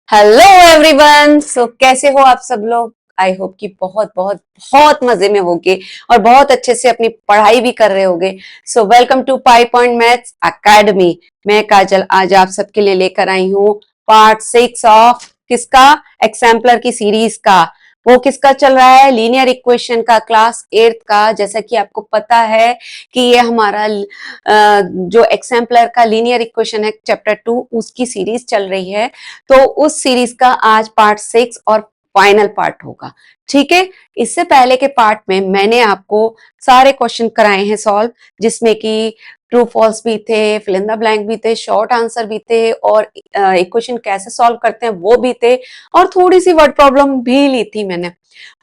Hello everyone. सो कैसे हो आप सब लोग। आई होप कि बहुत बहुत बहुत मजे में होगे और बहुत अच्छे से अपनी पढ़ाई भी कर रहे होगे। So welcome to Pi Point Maths Academy. मैं काजल आज आप सबके लिए लेकर आई हूँ पार्ट 6 ऑफ किसका, एग्जाम्पलर की सीरीज का। वो किसका चल रहा है, लीनियर इक्वेशन का, क्लास 8 का। जैसा कि आपको पता है कि ये हमारा जो एग्जाम्पलर का लीनियर इक्वेशन है चैप्टर 2 उसकी सीरीज चल रही है। तो उस सीरीज का आज पार्ट 6 और फाइनल पार्ट होगा। ठीक है। इससे पहले के पार्ट में मैंने आपको सारे क्वेश्चन कराए हैं सॉल्व, जिसमें कि ट्रू फॉल्स भी थे, फिल इन द ब्लैंक भी थे, शॉर्ट आंसर भी थे, और इक्वेशन कैसे सॉल्व करते हैं वो भी थे, और थोड़ी सी वर्ड प्रॉब्लम भी ली थी मैंने।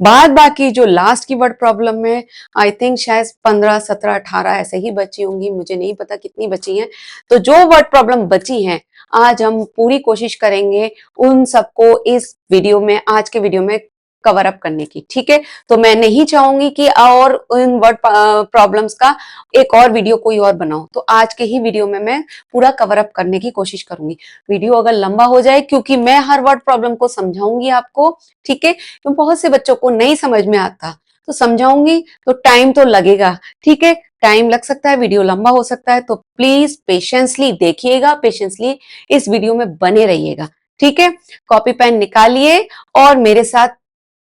बाद बाकी जो लास्ट की वर्ड प्रॉब्लम में आई थिंक शायद 15 17 18 ऐसे ही बची होंगी, मुझे नहीं पता कितनी बची हैं। तो जो वर्ड प्रॉब्लम बची हैं आज हम पूरी कोशिश करेंगे उन सबको इस वीडियो में, आज के वीडियो में कवर अप करने की। ठीक है। तो मैं नहीं चाहूंगी कि और इन वर्ड प्रॉब्लम्स का एक और वीडियो कोई और बनाओ, तो आज के ही वीडियो में मैं पूरा कवर अप करने की कोशिश करूंगी। वीडियो अगर लंबा हो जाए, क्योंकि मैं हर वर्ड प्रॉब्लम को समझाऊंगी आपको। ठीक है। क्योंकि बहुत से बच्चों को नहीं समझ में आता, तो समझाऊंगी तो टाइम तो लगेगा। ठीक है। टाइम लग सकता है, वीडियो लंबा हो सकता है, तो प्लीज पेशेंसली देखिएगा, पेशेंसली इस वीडियो में बने रहिएगा। ठीक है। कॉपी पेन निकालिए और मेरे साथ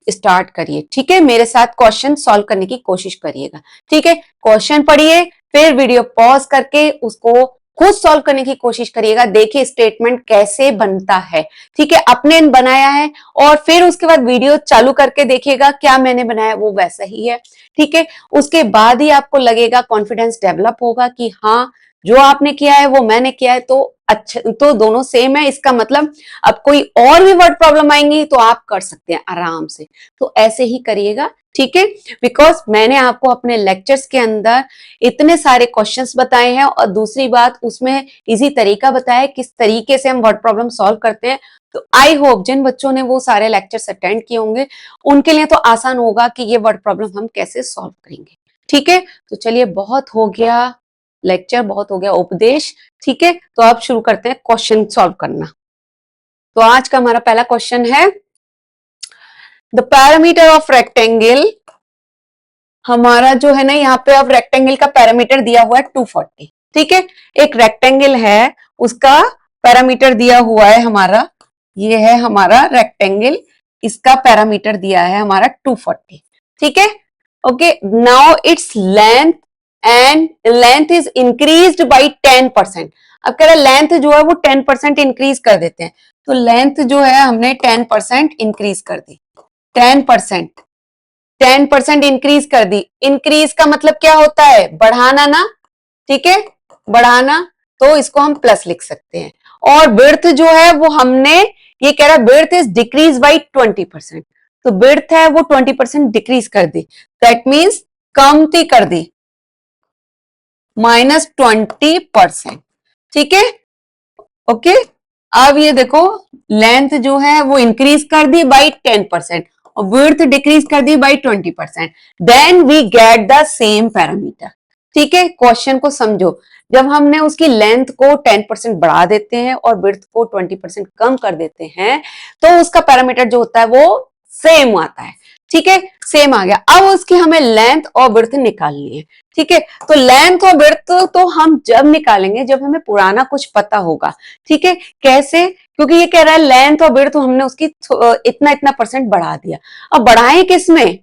स्टार्ट करिए। ठीक है। मेरे साथ क्वेश्चन सॉल्व करने की कोशिश करिएगा। ठीक है। क्वेश्चन पढ़िए, फिर वीडियो पॉज करके उसको खुद सॉल्व करने की कोशिश करिएगा। देखिए स्टेटमेंट कैसे बनता है। ठीक है। अपने बनाया है, और फिर उसके बाद वीडियो चालू करके देखिएगा क्या मैंने बनाया वो वैसा ही है। ठीक है। उसके बाद ही आपको लगेगा, कॉन्फिडेंस डेवलप होगा कि हाँ जो आपने किया है वो मैंने किया है, तो अच्छा, तो दोनों सेम है। इसका मतलब अब कोई और भी वर्ड प्रॉब्लम आएंगी तो आप कर सकते हैं आराम से। तो ऐसे ही करिएगा। ठीक है। बिकॉज मैंने आपको अपने लेक्चर्स के अंदर इतने सारे क्वेश्चंस बताए हैं, और दूसरी बात उसमें इजी तरीका बताया है किस तरीके से हम वर्ड प्रॉब्लम सॉल्व करते हैं। तो आई होप जिन बच्चों ने वो सारे लेक्चर्स अटेंड किए होंगे उनके लिए तो आसान होगा कि ये वर्ड प्रॉब्लम हम कैसे सॉल्व करेंगे। ठीक है। तो चलिए, बहुत हो गया लेक्चर, बहुत हो गया उपदेश। ठीक है। तो अब शुरू करते हैं क्वेश्चन सॉल्व करना। तो आज का हमारा पहला क्वेश्चन है, द पैरामीटर ऑफ रेक्टेंगल। हमारा जो है ना, यहाँ पे अब रेक्टेंगल का पैरामीटर दिया हुआ है 240। ठीक है। एक रेक्टेंगल है, उसका पैरामीटर दिया हुआ है हमारा, ये है हमारा रेक्टेंगल, इसका पैरामीटर दिया है हमारा 240। ठीक है। Okay, now its length and length is increased by 10%। अब कह रहा लेंथ जो है वो 10% इंक्रीज कर देते हैं। तो लेंथ जो है हमने 10% इंक्रीज कर दी। 10%, 10% इंक्रीज कर दी। इंक्रीज का मतलब क्या होता है, बढ़ाना ना। ठीक है, बढ़ाना। तो इसको हम प्लस लिख सकते हैं। और बिर्थ जो है वो हमने, ये कह रहा है बिर्थ इज डिक्रीज बाई 20%। तो बिर्थ है वो 20% डिक्रीज कर दी, दैट मीन्स कमती कर दी, -20%। ठीक है। ओके। अब ये देखो, लेंथ जो है वो इंक्रीज कर दी बाई 10% और विड्थ डिक्रीज कर दी by 20%, then we get the same parameter. ठीक है। क्वेश्चन को समझो, जब हमने उसकी लेंथ को 10% बढ़ा देते हैं और विड्थ को 20% कम कर देते हैं, तो उसका पैरामीटर जो होता है वो सेम आता है। ठीक है, सेम आ गया। अब उसकी हमें लेंथ और विड्थ निकालनी है। ठीक है। तो लेंथ और विड्थ तो हम जब निकालेंगे जब हमें पुराना कुछ पता होगा। ठीक है। कैसे, क्योंकि ये कह रहा है लेंथ और विड्थ हमने उसकी इतना इतना परसेंट बढ़ा दिया। अब बढ़ाएं किसमें,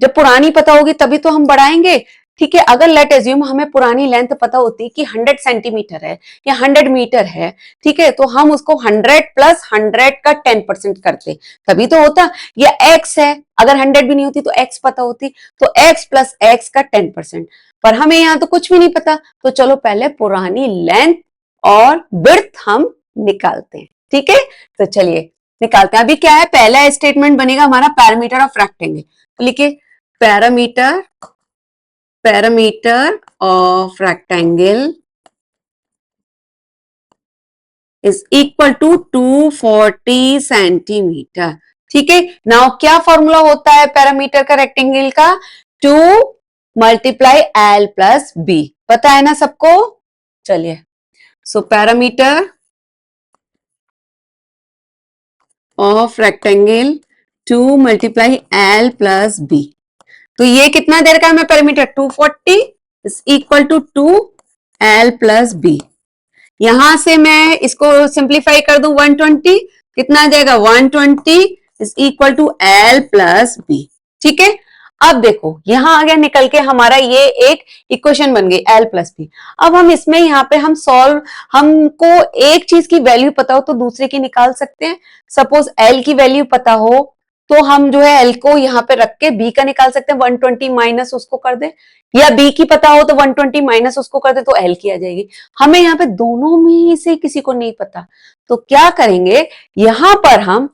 जब पुरानी पता होगी तभी तो हम बढ़ाएंगे। ठीक है। अगर लेट एज्यूम हमें पुरानी लेंथ पता होती कि 100 सेंटीमीटर है या 100 मीटर है, ठीक है, तो हम उसको 100 प्लस 100 का 10% करते, तभी तो होता। या एक्स है, अगर 100 भी नहीं होती तो एक्स पता होती, तो एक्स प्लस एक्स का 10%। पर हमें यहाँ तो कुछ भी नहीं पता, तो चलो पहले पुरानी लेंथ और विड्थ हम निकालते हैं। ठीक है। तो चलिए निकालते हैं। अभी क्या है, पहला स्टेटमेंट बनेगा हमारा पैरामीटर ऑफ रेक्टेंगल। लिखिए, parameter, parameter of rectangle is equal to 240 centimetre. ठीक है। नाउ क्या फॉर्मूला होता है पैरामीटर का रेक्टेंगल का, 2 मल्टीप्लाई एल प्लस बी, पता है ना सबको। चलिए, so parameter of rectangle 2 multiply L plus B. तो ये कितना दे रखा है हमें perimeter 240 is equal to 2 L plus B. यहां से मैं इसको सिंप्लीफाई कर दूं 120, कितना आ जाएगा 120 is equal to L plus B. ठीक है, अब देखो यहां आ गया निकल के हमारा ये एक इक्वेशन बन गई एल प्लस बी। अब हम इसमें यहाँ पे हम सॉल्व, हमको एक चीज की वैल्यू पता हो तो दूसरे की निकाल सकते हैं। सपोज एल की वैल्यू पता हो तो हम जो है एल को यहाँ पे रख के बी का निकाल सकते हैं, 120 माइनस उसको कर दे, या बी की पता हो तो 120 माइनस उसको कर दे तो एल की आ जाएगी। हमें यहाँ पे दोनों में से किसी को नहीं पता, तो क्या करेंगे, यहां पर हम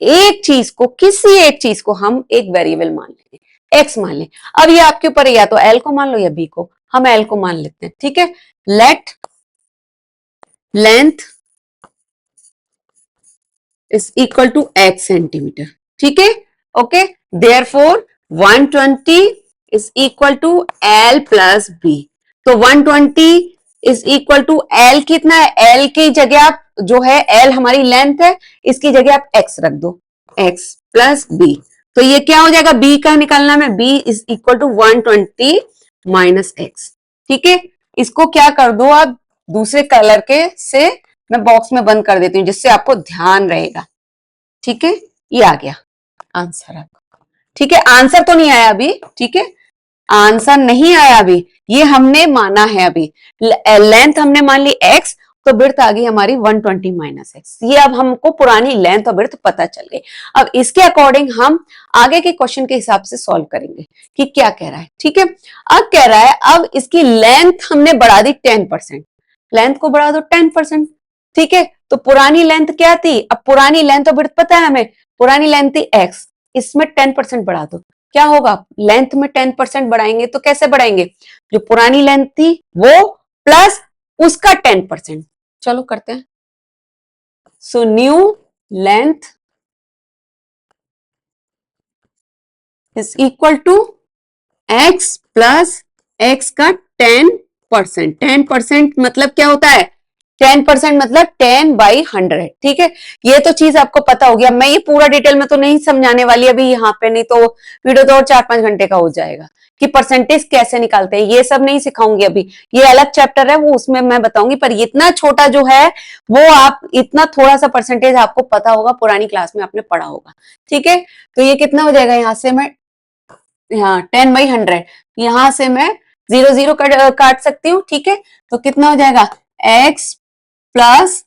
एक चीज को, किसी एक चीज को हम एक वेरिएबल मान लेंगे, एक्स मान लें। अब ये आपके ऊपर है, या तो एल को मान लो या बी को, हम एल को मान लेते हैं। ठीक है, let length is equal to x centimetre. ठीक है, okay, therefore 120 is equal to L plus B. तो 120 इज इक्वल टू एल कितना है, एल की जगह आप जो है एल हमारी लेंथ है, इसकी जगह आप एक्स रख दो, एक्स प्लस बी। तो ये क्या हो जाएगा, बी का निकालना में, B is equal to 120 minus x. ठीक है, इसको क्या कर दो आप दूसरे कलर के से मैं बॉक्स में बंद कर देती हूँ जिससे आपको ध्यान रहेगा। ठीक है, ये आ गया आंसर आपका। ठीक है, आंसर तो नहीं आया अभी, ठीक है, आंसर नहीं आया अभी, ये हमने माना है अभी। लेंथ हमने मान ली x, तो बिर्थ आ गई हमारी 120 माइनस एक्स। ये अब हमको पुरानी लेंथ और बिर्थ पता चल गई। अब इसके अकॉर्डिंग हम आगे के क्वेश्चन के हिसाब से सॉल्व करेंगे कि क्या कह रहा है। ठीक है, अब कह रहा है, अब इसकी लेंथ हमने बढ़ा दी 10%, लेंथ को बढ़ा दो 10%। ठीक है, तो पुरानी लेंथ क्या थी, अब पुरानी लेंथ और बिर्थ पता है हमें, पुरानी लेंथ थी x, इसमें 10% बढ़ा दो, क्या होगा, लेंथ में 10% बढ़ाएंगे तो कैसे बढ़ाएंगे, जो पुरानी लेंथ थी वो प्लस उसका 10%। चलो करते हैं। So new length is equal to x plus x का 10%। 10% मतलब क्या होता है, 10% मतलब 10/100। ठीक है, ये तो चीज आपको पता होगी। अब मैं ये पूरा डिटेल में तो नहीं समझाने वाली अभी यहाँ पे, नहीं तो वीडियो तो और 4-5 घंटे का हो जाएगा कि परसेंटेज कैसे निकालते हैं, ये सब नहीं सिखाऊंगी अभी, ये अलग चैप्टर है, वो उसमें मैं बताऊंगी। पर इतना छोटा जो है वो आप, इतना थोड़ा सा परसेंटेज आपको पता होगा, पुरानी क्लास में आपने पढ़ा होगा। ठीक है, तो ये कितना हो जाएगा, यहाँ से मैं, हाँ 10/100, यहां से मैं 0 0 काट सकती हूँ। ठीक है, तो कितना हो जाएगा, x प्लस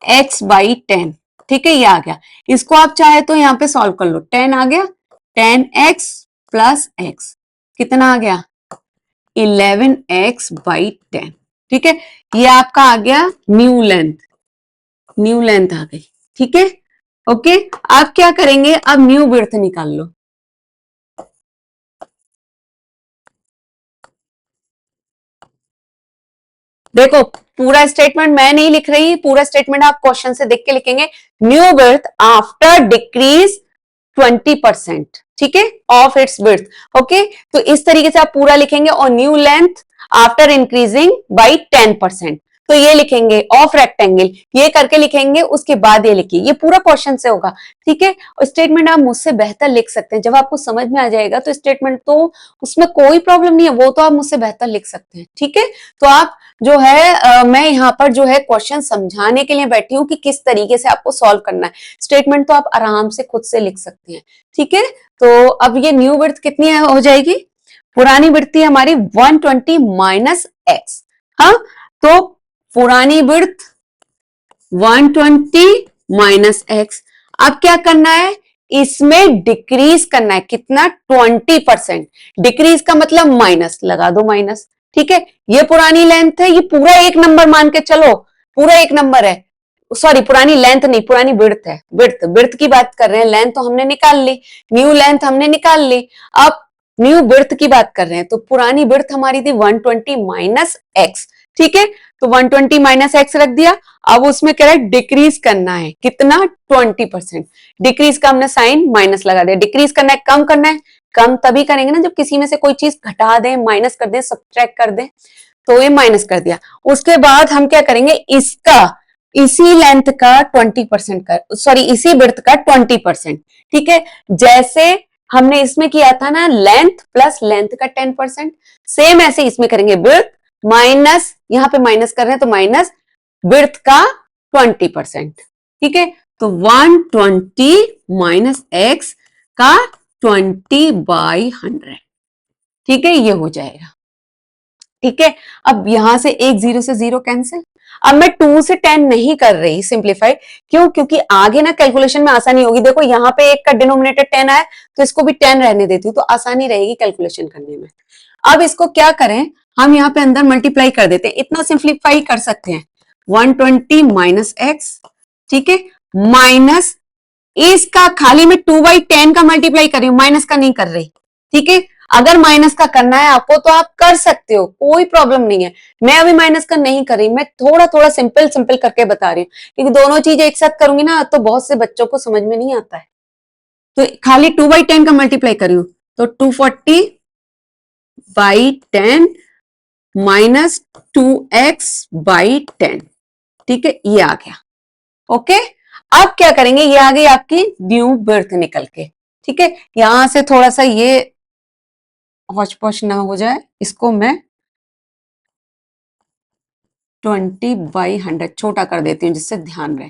x/10। ठीक है, ये आ गया। इसको आप चाहे तो यहाँ पे सॉल्व कर लो, 10 आ गया, 10x प्लस x कितना आ गया, 11x/10। ठीक है, ये आपका आ गया न्यू लेंथ, न्यू लेंथ आ गई। ठीक है, ओके, आप क्या करेंगे, अब न्यू विड्थ निकाल लो। देखो पूरा स्टेटमेंट मैं नहीं लिख रही, पूरा स्टेटमेंट आप क्वेश्चन से देख के लिखेंगे। न्यू बर्थ आफ्टर डिक्रीज 20%, ठीक है, ऑफ इट्स बर्थ। ओके, तो इस तरीके से आप पूरा लिखेंगे, और new length after increasing by 10%, तो ये लिखेंगे ऑफ रेक्टेंगल, ये करके लिखेंगे, उसके बाद ये लिखिए, ये पूरा क्वेश्चन से होगा। ठीक है, और स्टेटमेंट आप मुझसे बेहतर लिख सकते हैं, जब आपको समझ में आ जाएगा तो स्टेटमेंट तो उसमें कोई प्रॉब्लम नहीं है, वो तो आप मुझसे बेहतर लिख सकते हैं। ठीक है, तो आप जो है मैं यहाँ पर जो है क्वेश्चन समझाने के लिए बैठी हूँ कि किस तरीके से आपको सॉल्व करना है। स्टेटमेंट तो आप आराम से खुद से लिख सकते हैं। ठीक है, तो अब ये न्यू विड्थ कितनी हो जाएगी, पुरानी विड्थ थी हमारी 120 माइनस एक्स। हाँ, तो पुरानी विड्थ 120 माइनस एक्स। अब क्या करना है, इसमें डिक्रीज करना है, कितना, 20%। डिक्रीज का मतलब माइनस, लगा दो माइनस। ठीक है, ये पुरानी लेंथ है, ये पूरा एक नंबर मान के चलो, पूरा एक नंबर है, सॉरी पुरानी लेंथ नहीं, पुरानी विड्थ है, विड्थ विड्थ की बात कर रहे हैं, लेंथ तो हमने निकाल ली, न्यू लेंथ हमने निकाल ली, अब न्यू विड्थ की बात कर रहे हैं, तो पुरानी विड्थ हमारी थी 120 माइनस एक्स। ठीक है, तो 120 माइनस एक्स रख दिया। अब उसमें कह रहा है डिक्रीज करना है, कितना, 20%। डिक्रीज का हमने साइन माइनस लगा दिया, डिक्रीज करना है, कम करना है, कम तभी करेंगे ना जब किसी में से कोई चीज घटा दें, माइनस कर दें, सब्ट्रैक्ट कर दें, तो ये माइनस कर दिया। उसके बाद हम क्या करेंगे, इसका इसी लेंथ का 20% कर, सॉरी इसी विड्थ का 20%। ठीक है, जैसे हमने इसमें किया था ना लेंथ प्लस लेंथ का 10%, सेम ऐसे इसमें करेंगे विड्थ माइनस, यहां पे माइनस कर रहे हैं तो माइनस विड्थ का 20%। ठीक है, तो 120 माइनस एक्स का 20/100। ठीक है, ये हो जाएगा। ठीक है, अब यहां से एक जीरो से जीरो कैंसिल। अब मैं 2 से 10 नहीं कर रही सिंप्लीफाई, क्यों? क्योंकि आगे ना कैलकुलेशन में आसानी होगी। देखो यहाँ पे एक का डिनोमिनेटर 10 आया तो इसको भी 10 रहने देती हूँ, तो आसानी रहेगी कैलकुलेशन करने में। अब इसको क्या करें, हम यहाँ पे अंदर मल्टीप्लाई कर देते हैं, इतना सिंप्लीफाई कर सकते हैं। 120 माइनस एक्स, ठीक है, माइनस इसका खाली मैं 2/10 का मल्टीप्लाई कर रही हूं, माइनस का नहीं कर रही। ठीक है, अगर माइनस का करना है आपको तो आप कर सकते हो, कोई प्रॉब्लम नहीं है। मैं अभी माइनस का नहीं कर रही, मैं थोड़ा थोड़ा सिंपल सिंपल करके बता रही हूँ, क्योंकि दोनों चीज एक साथ करूंगी ना तो बहुत से बच्चों को समझ में नहीं आता है। तो खाली 2/10 का मल्टीप्लाई कर रही हूं, तो 240/10 माइनस 2x/10। ठीक है, ये आ गया। ओके, अब क्या करेंगे, ये आ गई आपकी न्यू बर्थ निकल के। ठीक है, यहां से थोड़ा सा ये हौच पौच ना हो जाए, इसको मैं 20/100 छोटा कर देती हूँ, जिससे ध्यान रहे,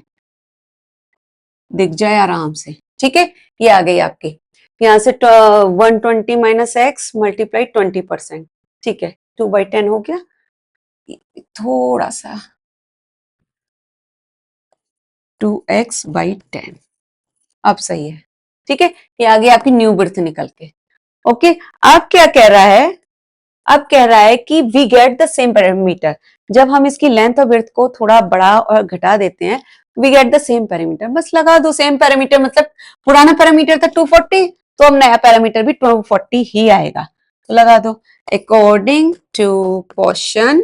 दिख जाए आराम से। ठीक है, ये आ गई आपकी, यहां से 120 माइनस एक्स मल्टीप्लाई 20%। ठीक है, 2/10 हो गया, थोड़ा सा 2x/10। अब सही है। ठीक है, ये आ गई आपकी न्यू बर्थ निकल के। ओके, अब क्या कह रहा है, अब कह रहा है कि we get the same parameter. जब हम इसकी लेंथ और विड्थ को थोड़ा बड़ा और घटा देते हैं, we get the same parameter. बस लगा दो सेम पैरामीटर, मतलब पुराना पैरामीटर था 240, तो अब नया पैरामीटर भी 240 ही आएगा, तो लगा दो अकॉर्डिंग टू क्वेश्चन।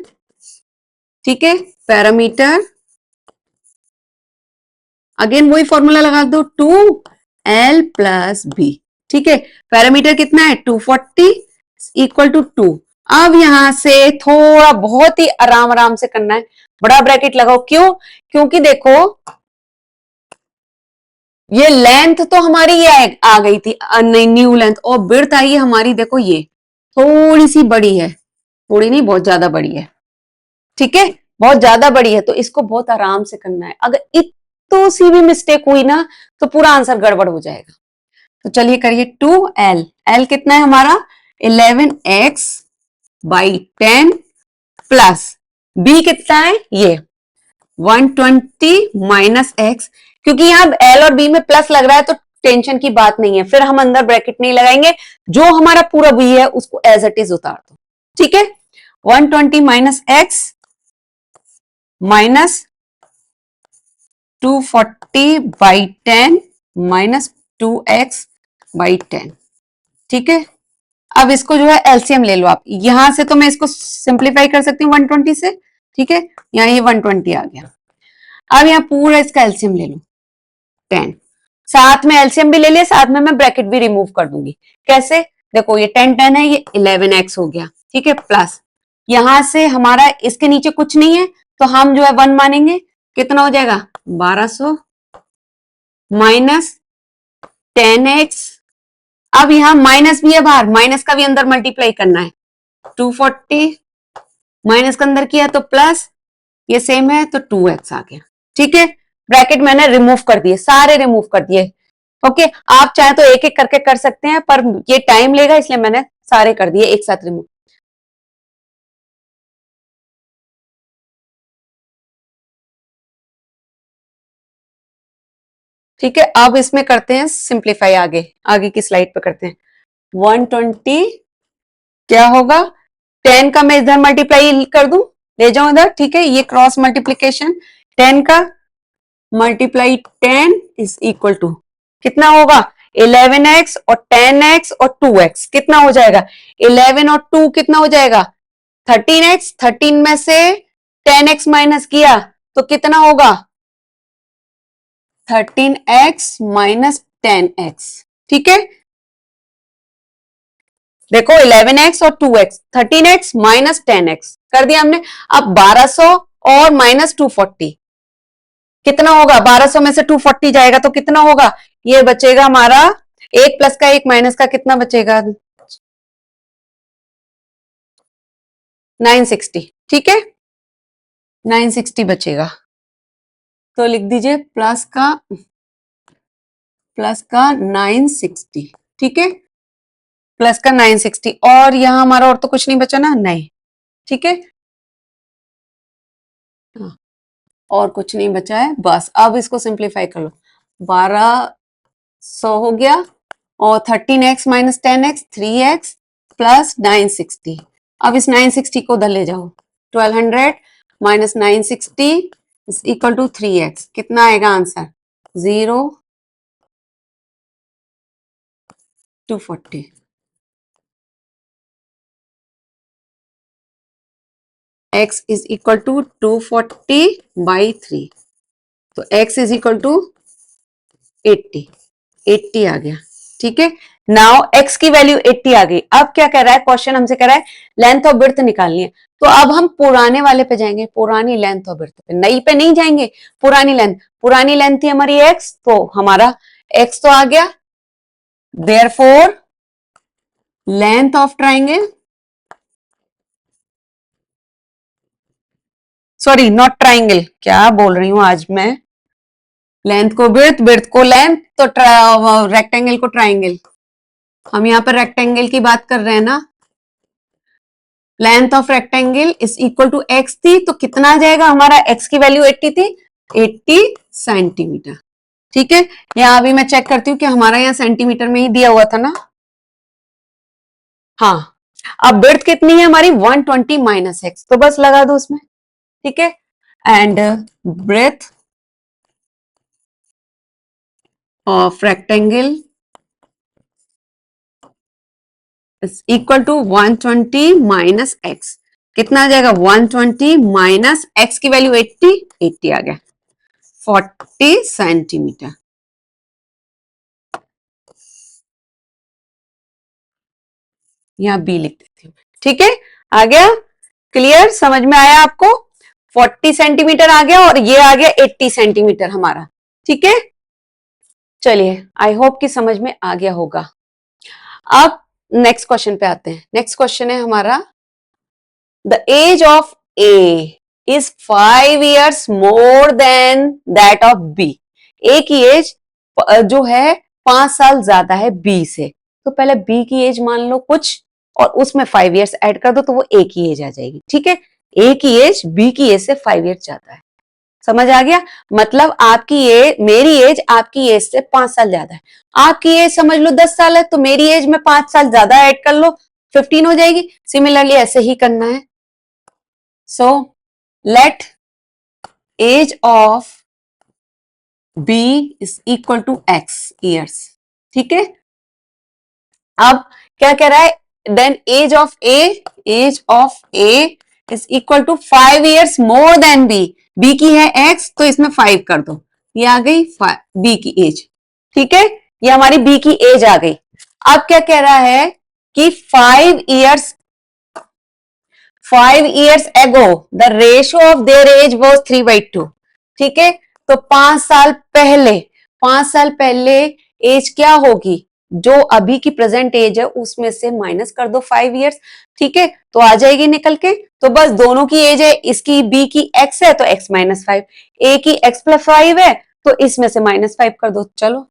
ठीक है, पैरामीटर अगेन वही फॉर्मूला लगा दो, 2l प्लस बी। ठीक है, पैरामीटर कितना है 240 इक्वल टू 2। अब यहां से थोड़ा बहुत ही आराम आराम से करना है, बड़ा ब्रैकेट लगाओ। क्यों? क्योंकि देखो ये लेंथ तो हमारी ये आ गई थी, नहीं न्यू लेंथ, और विड्थ आई है हमारी, देखो ये थोड़ी सी बड़ी है, थोड़ी नहीं बहुत ज्यादा बड़ी है। ठीक है, बहुत ज्यादा बड़ी है, तो इसको बहुत आराम से करना है। अगर इतो सी भी मिस्टेक हुई ना तो पूरा आंसर गड़बड़ हो जाएगा। तो चलिए करिए 2l, l कितना है हमारा 11x/10 प्लस b कितना है ये 120 माइनस एक्स। क्योंकि यहाँ l और b में प्लस लग रहा है तो टेंशन की बात नहीं है, फिर हम अंदर ब्रैकेट नहीं लगाएंगे, जो हमारा पूरा b है उसको एज इट इज उतार दो। ठीक है, 120 minus x minus 240/10 minus 2x/10। ठीक है, अब इसको जो है एलसीएम ले लो आप, यहां से तो मैं इसको सिंप्लीफाई कर सकती हूँ 120 से। ठीक है, यहाँ ये 120 आ गया। अब यहाँ पूरा इसका एलसीएम ले लो 10, साथ में एलसीएम भी ले लिया, साथ में मैं ब्रैकेट भी रिमूव कर दूंगी। कैसे? देखो ये 10 है, ये 11x हो गया। ठीक है, प्लस यहां से हमारा इसके नीचे कुछ नहीं है तो हम जो है 1 मानेंगे, कितना हो जाएगा 1200 माइनस 10x। अब यहां माइनस भी है बाहर, माइनस का भी अंदर मल्टीप्लाई करना है, 240 माइनस का अंदर किया तो प्लस, ये सेम है तो 2x आ गया। ठीक है, ब्रैकेट मैंने रिमूव कर दिए, सारे रिमूव कर दिए। ओके, आप चाहे तो एक एक करके कर सकते हैं, पर ये टाइम लेगा इसलिए मैंने सारे कर दिए एक साथ रिमूव। ठीक है, अब इसमें करते हैं सिंप्लीफाई, आगे आगे की स्लाइड पे करते हैं। 120 क्या होगा, 10 का मैं इधर मल्टीप्लाई कर दूं, ले जाऊं इधर। ठीक है, ये क्रॉस मल्टीप्लीकेशन, 10 का मल्टीप्लाई 10 इज इक्वल टू कितना होगा 11x और 10x और 2x, कितना हो जाएगा 11 और 2 कितना हो जाएगा 13x, 13 में से 10x माइनस किया तो कितना होगा 13x माइनस 10x। ठीक है, देखो 11x और 2x, 13x माइनस 10x कर दिया हमने। अब 1200 और माइनस 240, कितना होगा, 1200 में से 240 जाएगा तो कितना होगा, ये बचेगा हमारा, एक प्लस का एक माइनस का कितना बचेगा, 960, ठीक है, 960 बचेगा। तो लिख दीजिए प्लस का 960, ठीक है, प्लस का 960, और यहां हमारा और तो कुछ नहीं बचा ना, नहीं, ठीक है, हाँ, और कुछ नहीं बचा है, बस अब इसको सिंप्लीफाई कर लो, 1200 हो गया, और 13x minus 10x 3x plus 960, अब इस 960 को उधर ले जाओ, 1200 minus 960 is equal to 3x, कितना आएगा answer, 0 240, x is equal to 240 by 3, तो x इज इक्वल टू 80, 80 आ गया, ठीक है। नाउ x की वैल्यू 80 आ गई, अब क्या कर रहा है क्वेश्चन, हमसे कह रहा है लेंथ ऑफ विड्थ निकालनी है, तो अब हम पुराने वाले पे जाएंगे, पुरानी लेंथ ऑफ विड्थ पे, नई पे नहीं जाएंगे, पुरानी लेंथ थी हमारी x, तो हमारा x तो आ गया, therefore length of triangle, sorry not triangle, क्या बोल रही हूं आज मैं, लेंथ को विड्थ, विड्थ को लेंथ, तो रेक्टेंगल को ट्राइंगल, हम यहाँ पर रेक्टेंगल की बात कर रहे हैं ना, length of rectangle is equal to x थी, तो कितना आ जाएगा हमारा, एक्स की वैल्यू 80 थी, 80 सेंटीमीटर, ठीक है। यहाँ अभी मैं चेक करती हूँ कि हमारा यहाँ सेंटीमीटर में ही दिया हुआ था ना, हाँ, अब विड्थ कितनी है हमारी, 120 माइनस एक्स, तो बस लगा दो उसमें, ठीक है, and breadth of rectangle is equal to 120 minus x, कितना आ जाएगा, 120 माइनस एक्स की वैल्यू 80, 80 आ गया, 40 सेंटीमीटर, यहां बी लिख देती हूँ, ठीक है, आ गया, क्लियर, समझ में आया आपको, 40 सेंटीमीटर आ गया और ये आ गया 80 सेंटीमीटर हमारा, ठीक है। चलिए, आई होप कि समझ में आ गया होगा। अब नेक्स्ट क्वेश्चन पे आते हैं, नेक्स्ट क्वेश्चन है हमारा, the age of A is 5 years more than that of B, A की एज जो है 5 साल ज्यादा है बी से, तो पहले बी की एज मान लो कुछ और उसमें 5 years ऐड कर दो तो वो ए की एज आ जाएगी, ठीक है, ए की एज बी की एज से 5 years ज्यादा है, समझ आ गया, मतलब आपकी ये मेरी एज आपकी एज से 5 साल ज्यादा है, आपकी एज समझ लो 10 साल है, तो मेरी एज में 5 साल ज्यादा ऐड कर लो, 15 हो जाएगी, सिमिलरली ऐसे ही करना है, so let age of B is equal to x years, ठीक है, अब क्या कह रहा है, then age of A is equal to 5 years more than B, B की है एक्स तो इसमें 5 कर दो, ये आ गई बी की एज, ठीक है, ये हमारी बी की एज आ गई। अब क्या कह रहा है कि 5 years ago the ratio of their age was 3/2, ठीक है, तो 5 साल पहले एज क्या होगी, जो अभी की प्रेजेंट एज है उसमें से माइनस कर दो 5 years, ठीक है, तो आ जाएगी निकल के, तो बस दोनों की एज है, इसकी बी की एक्स है तो x माइनस 5, ए की x प्लस 5 है तो इसमें से माइनस 5 कर दो, चलो,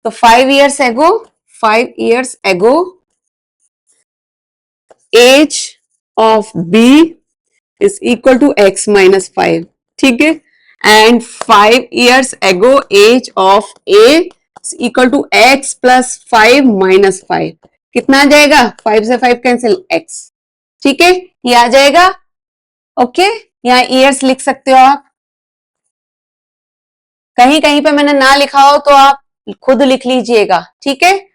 तो 5 years ago age of B is equal to x minus 5, ठीक है, and 5 years ago age of a is equal to x plus 5 minus 5, कितना आ जाएगा, 5 से 5 कैंसिल, x, ठीक है, ये आ जाएगा, ओके, यहाँ ईयर्स लिख सकते हो आप, कहीं कहीं पे मैंने ना लिखा हो तो आप खुद लिख लीजिएगा, ठीक है।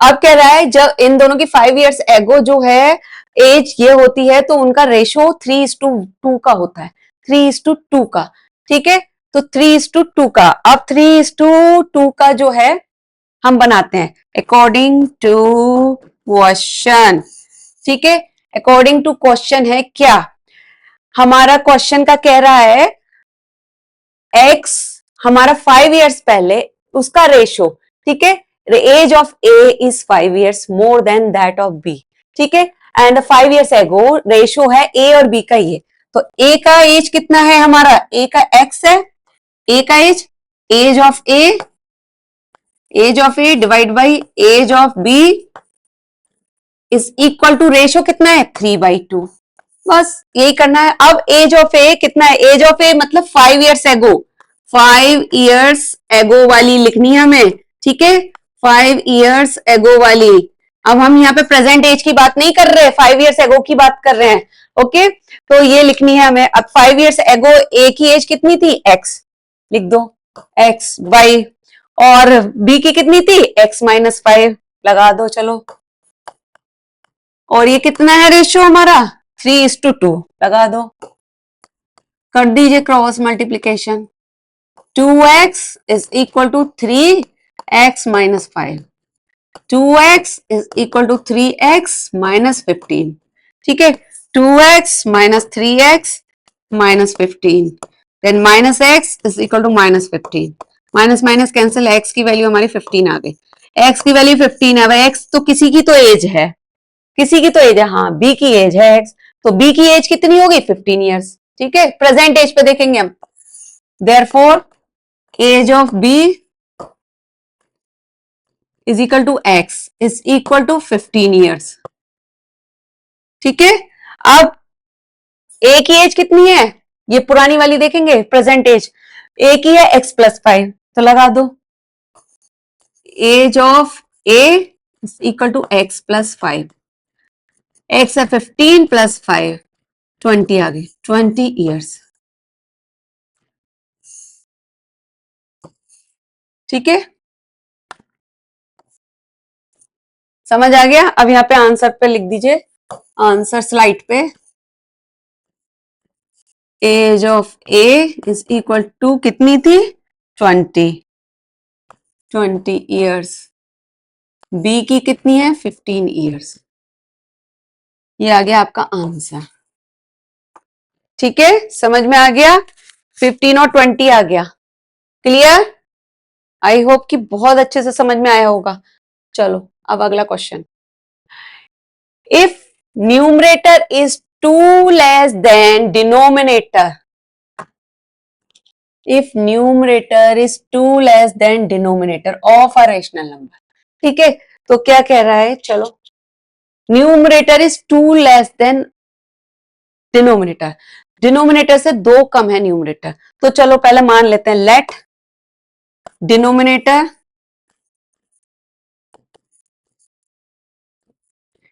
अब कह रहा है जब इन दोनों की 5 years एगो जो है एज ये होती है तो उनका रेशो 3:2 का होता है, 3:2 का, ठीक है, तो 3:2 का, अब 3:2 का जो है हम बनाते हैं अकॉर्डिंग टू क्वेश्चन, ठीक है, अकॉर्डिंग टू क्वेश्चन है क्या, हमारा क्वेश्चन का कह रहा है एक्स हमारा 5 years पहले उसका रेशो, ठीक है, age of A is 5 years more than that of B, ठीक है, एंड 5 years एगो रेशो है ए और बी का ये, तो ए का एज कितना है हमारा, ए का एक्स है, ए का age of A, age of A divide by age of B is equal to ratio कितना है 3/2, बस यही करना है। अब एज ऑफ ए कितना है, एज ऑफ ए मतलब 5 years एगो, 5 years एगो वाली लिखनी है हमें, ठीक है, 5 years एगो वाली। अब हम यहाँ पे प्रेजेंट एज की बात नहीं कर रहे, 5 years एगो की बात कर रहे हैं, ओके, तो ये लिखनी है हमें। अब 5 years एगो ए की एज कितनी थी, एक्स, लिख दो एक्स बाई, और बी की कितनी थी, x-5, लगा दो चलो, और ये कितना है रेशियो हमारा 3:2, लगा दो, कर दीजिए cross multiplication, 2x is equal to 3x-5, 2x is equal to 3x-15, ठीक है, 2x-3x-15, then minus x is equal to -15, minus minus cancel, x की वैल्यू हमारी 15 आ गई, x की वैल्यू 15 है, भाई x तो किसी की तो एज है, किसी की तो एज है, हाँ बी की एज है एक्स, तो बी की एज कितनी होगी 15 years, ठीक है, प्रेजेंट एज पे देखेंगे हम, therefore age of B is equal to x is equal to 15 years, ठीक है। अब ए की एज कितनी है, ये पुरानी वाली देखेंगे, प्रेजेंट एज ए की है x+5, तो लगा दो age of A is equal to x+5, x है 15 + 5, 20 आ गई, 20 years, ठीक है, समझ आ गया। अब यहाँ पे आंसर पे लिख दीजिए, आंसर स्लाइड पे, age of A is equal to कितनी थी 20 years, बी की कितनी है 15 years, ये आ गया आपका आंसर, ठीक है, समझ में आ गया, 15 और 20 आ गया, क्लियर, आई होप कि बहुत अच्छे से समझ में आया होगा। चलो अब अगला question, if numerator is 2 less than denominator, if numerator is 2 less than denominator of a rational number, ठीक है, तो क्या कह रहा है, चलो numerator is 2 less than denominator, denominator से 2 कम है न्यूमरेटर, तो चलो पहले मान लेते हैं, लेट डिनोमिनेटर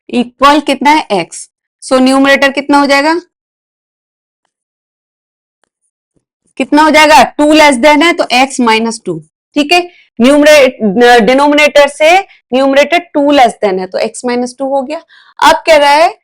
इक्वल कितना है x, सो न्यूमरेटर कितना हो जाएगा, कितना हो जाएगा 2 लेस देन है तो x-2, ठीक है, डिनोमिनेटर से न्यूमरेटर 2 लेस देन है तो x-2 हो गया। अब कह रहा है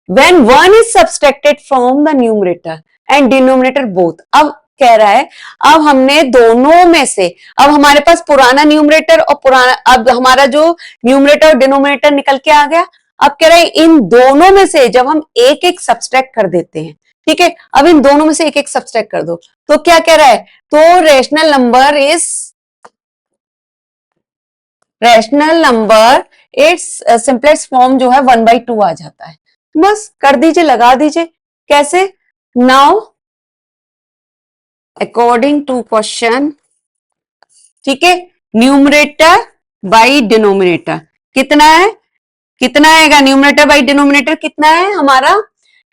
when one is subtracted from the numerator and denominator both, अब कह रहा है अब हमने दोनों में से, अब हमारे पास पुराना न्यूमरेटर और पुराना, अब हमारा जो न्यूमरेटर और डिनोमिनेटर निकल के आ गया, अब कह रहा है इन दोनों में से जब हम एक एक सब्सट्रैक्ट कर देते हैं, ठीक है, अब इन दोनों में से एक एक सब्सट्रैक्ट कर दो, तो क्या कह रहा है, तो rational number it's simplest form जो है 1/2 आ जाता है, बस कर दीजिए, लगा दीजिए, कैसे, नाउ अकॉर्डिंग टू क्वेश्चन, ठीक है, न्यूमरेटर बाई डिनोमिनेटर कितना है, कितना आएगा, न्यूमरेटर बाई डिनोमिनेटर कितना है हमारा,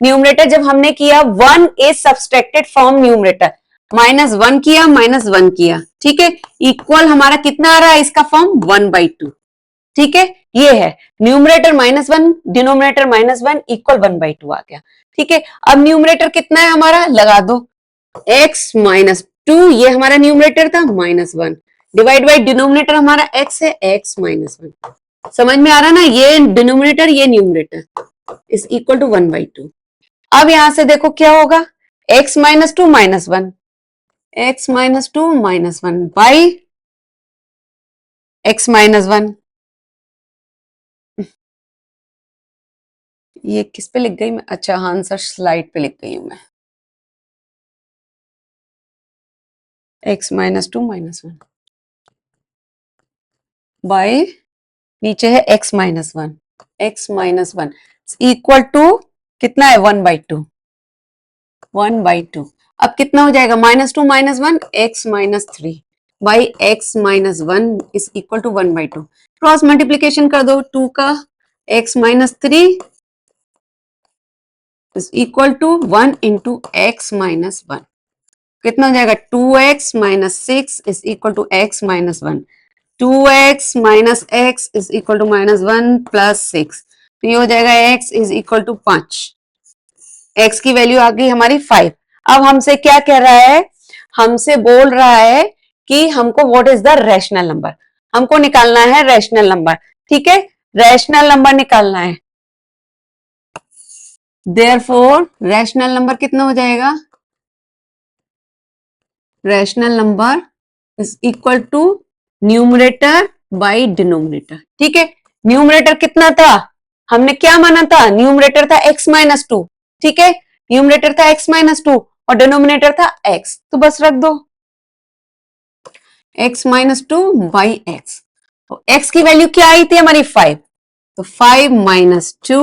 न्यूमरेटर जब हमने किया 1 इज सब्सट्रैक्टेड फ्रॉम न्यूमरेटर, -1 किया, -1 किया, ठीक है, इक्वल हमारा कितना आ रहा है इसका फॉर्म 1/2, ठीक है, ये है न्यूमरेटर -1 डिनोमिनेटर -1 इक्वल 1/2 आ गया, ठीक है। अब न्यूमरेटर कितना है हमारा, लगा दो x-2, ये हमारा न्यूमरेटर था -1 डिवाइड बाई डिनोमिनेटर हमारा x है, x-1, समझ में आ रहा ना, ये डिनोमिनेटर ये न्यूमरेटर इज इक्वल टू 1/2। अब यहां से देखो क्या होगा, x-2 -1, x-2 -1 बाई x-1, ये किस पे लिख गई मैं, अच्छा आंसर स्लाइड पे लिख गई हूं मैं, x minus two minus one by, नीचे है x minus one, x minus one equal to कितना है 1/2, 1/2। अब कितना हो जाएगा -2 - 1 x minus three by x minus one is equal to 1/2। Cross multiplication कर दो, 2 का x minus three is equal to 1 into x minus one. कितना हो जाएगा 2x minus six is equal to x minus वन। 2x minus x is equal to -1 plus six, तो ये हो जाएगा x is equal to 5। x की value आ गई हमारी 5। अब हमसे क्या कह रहा है, हमसे बोल रहा है कि हमको what is the rational number, हमको निकालना है रैशनल नंबर। ठीक है, रैशनल नंबर निकालना है। देयरफॉर रैशनल नंबर कितना हो जाएगा, rational number is equal to numerator by denominator. ठीक है, न्यूमरेटर कितना था, हमने क्या माना था, न्यूमरेटर था x माइनस टू। ठीक है, न्यूमरेटर था x माइनस टू और डिनोमिनेटर था x, तो बस रख दो x minus two by x. तो x की वैल्यू क्या आई थी हमारी 5, तो 5 माइनस टू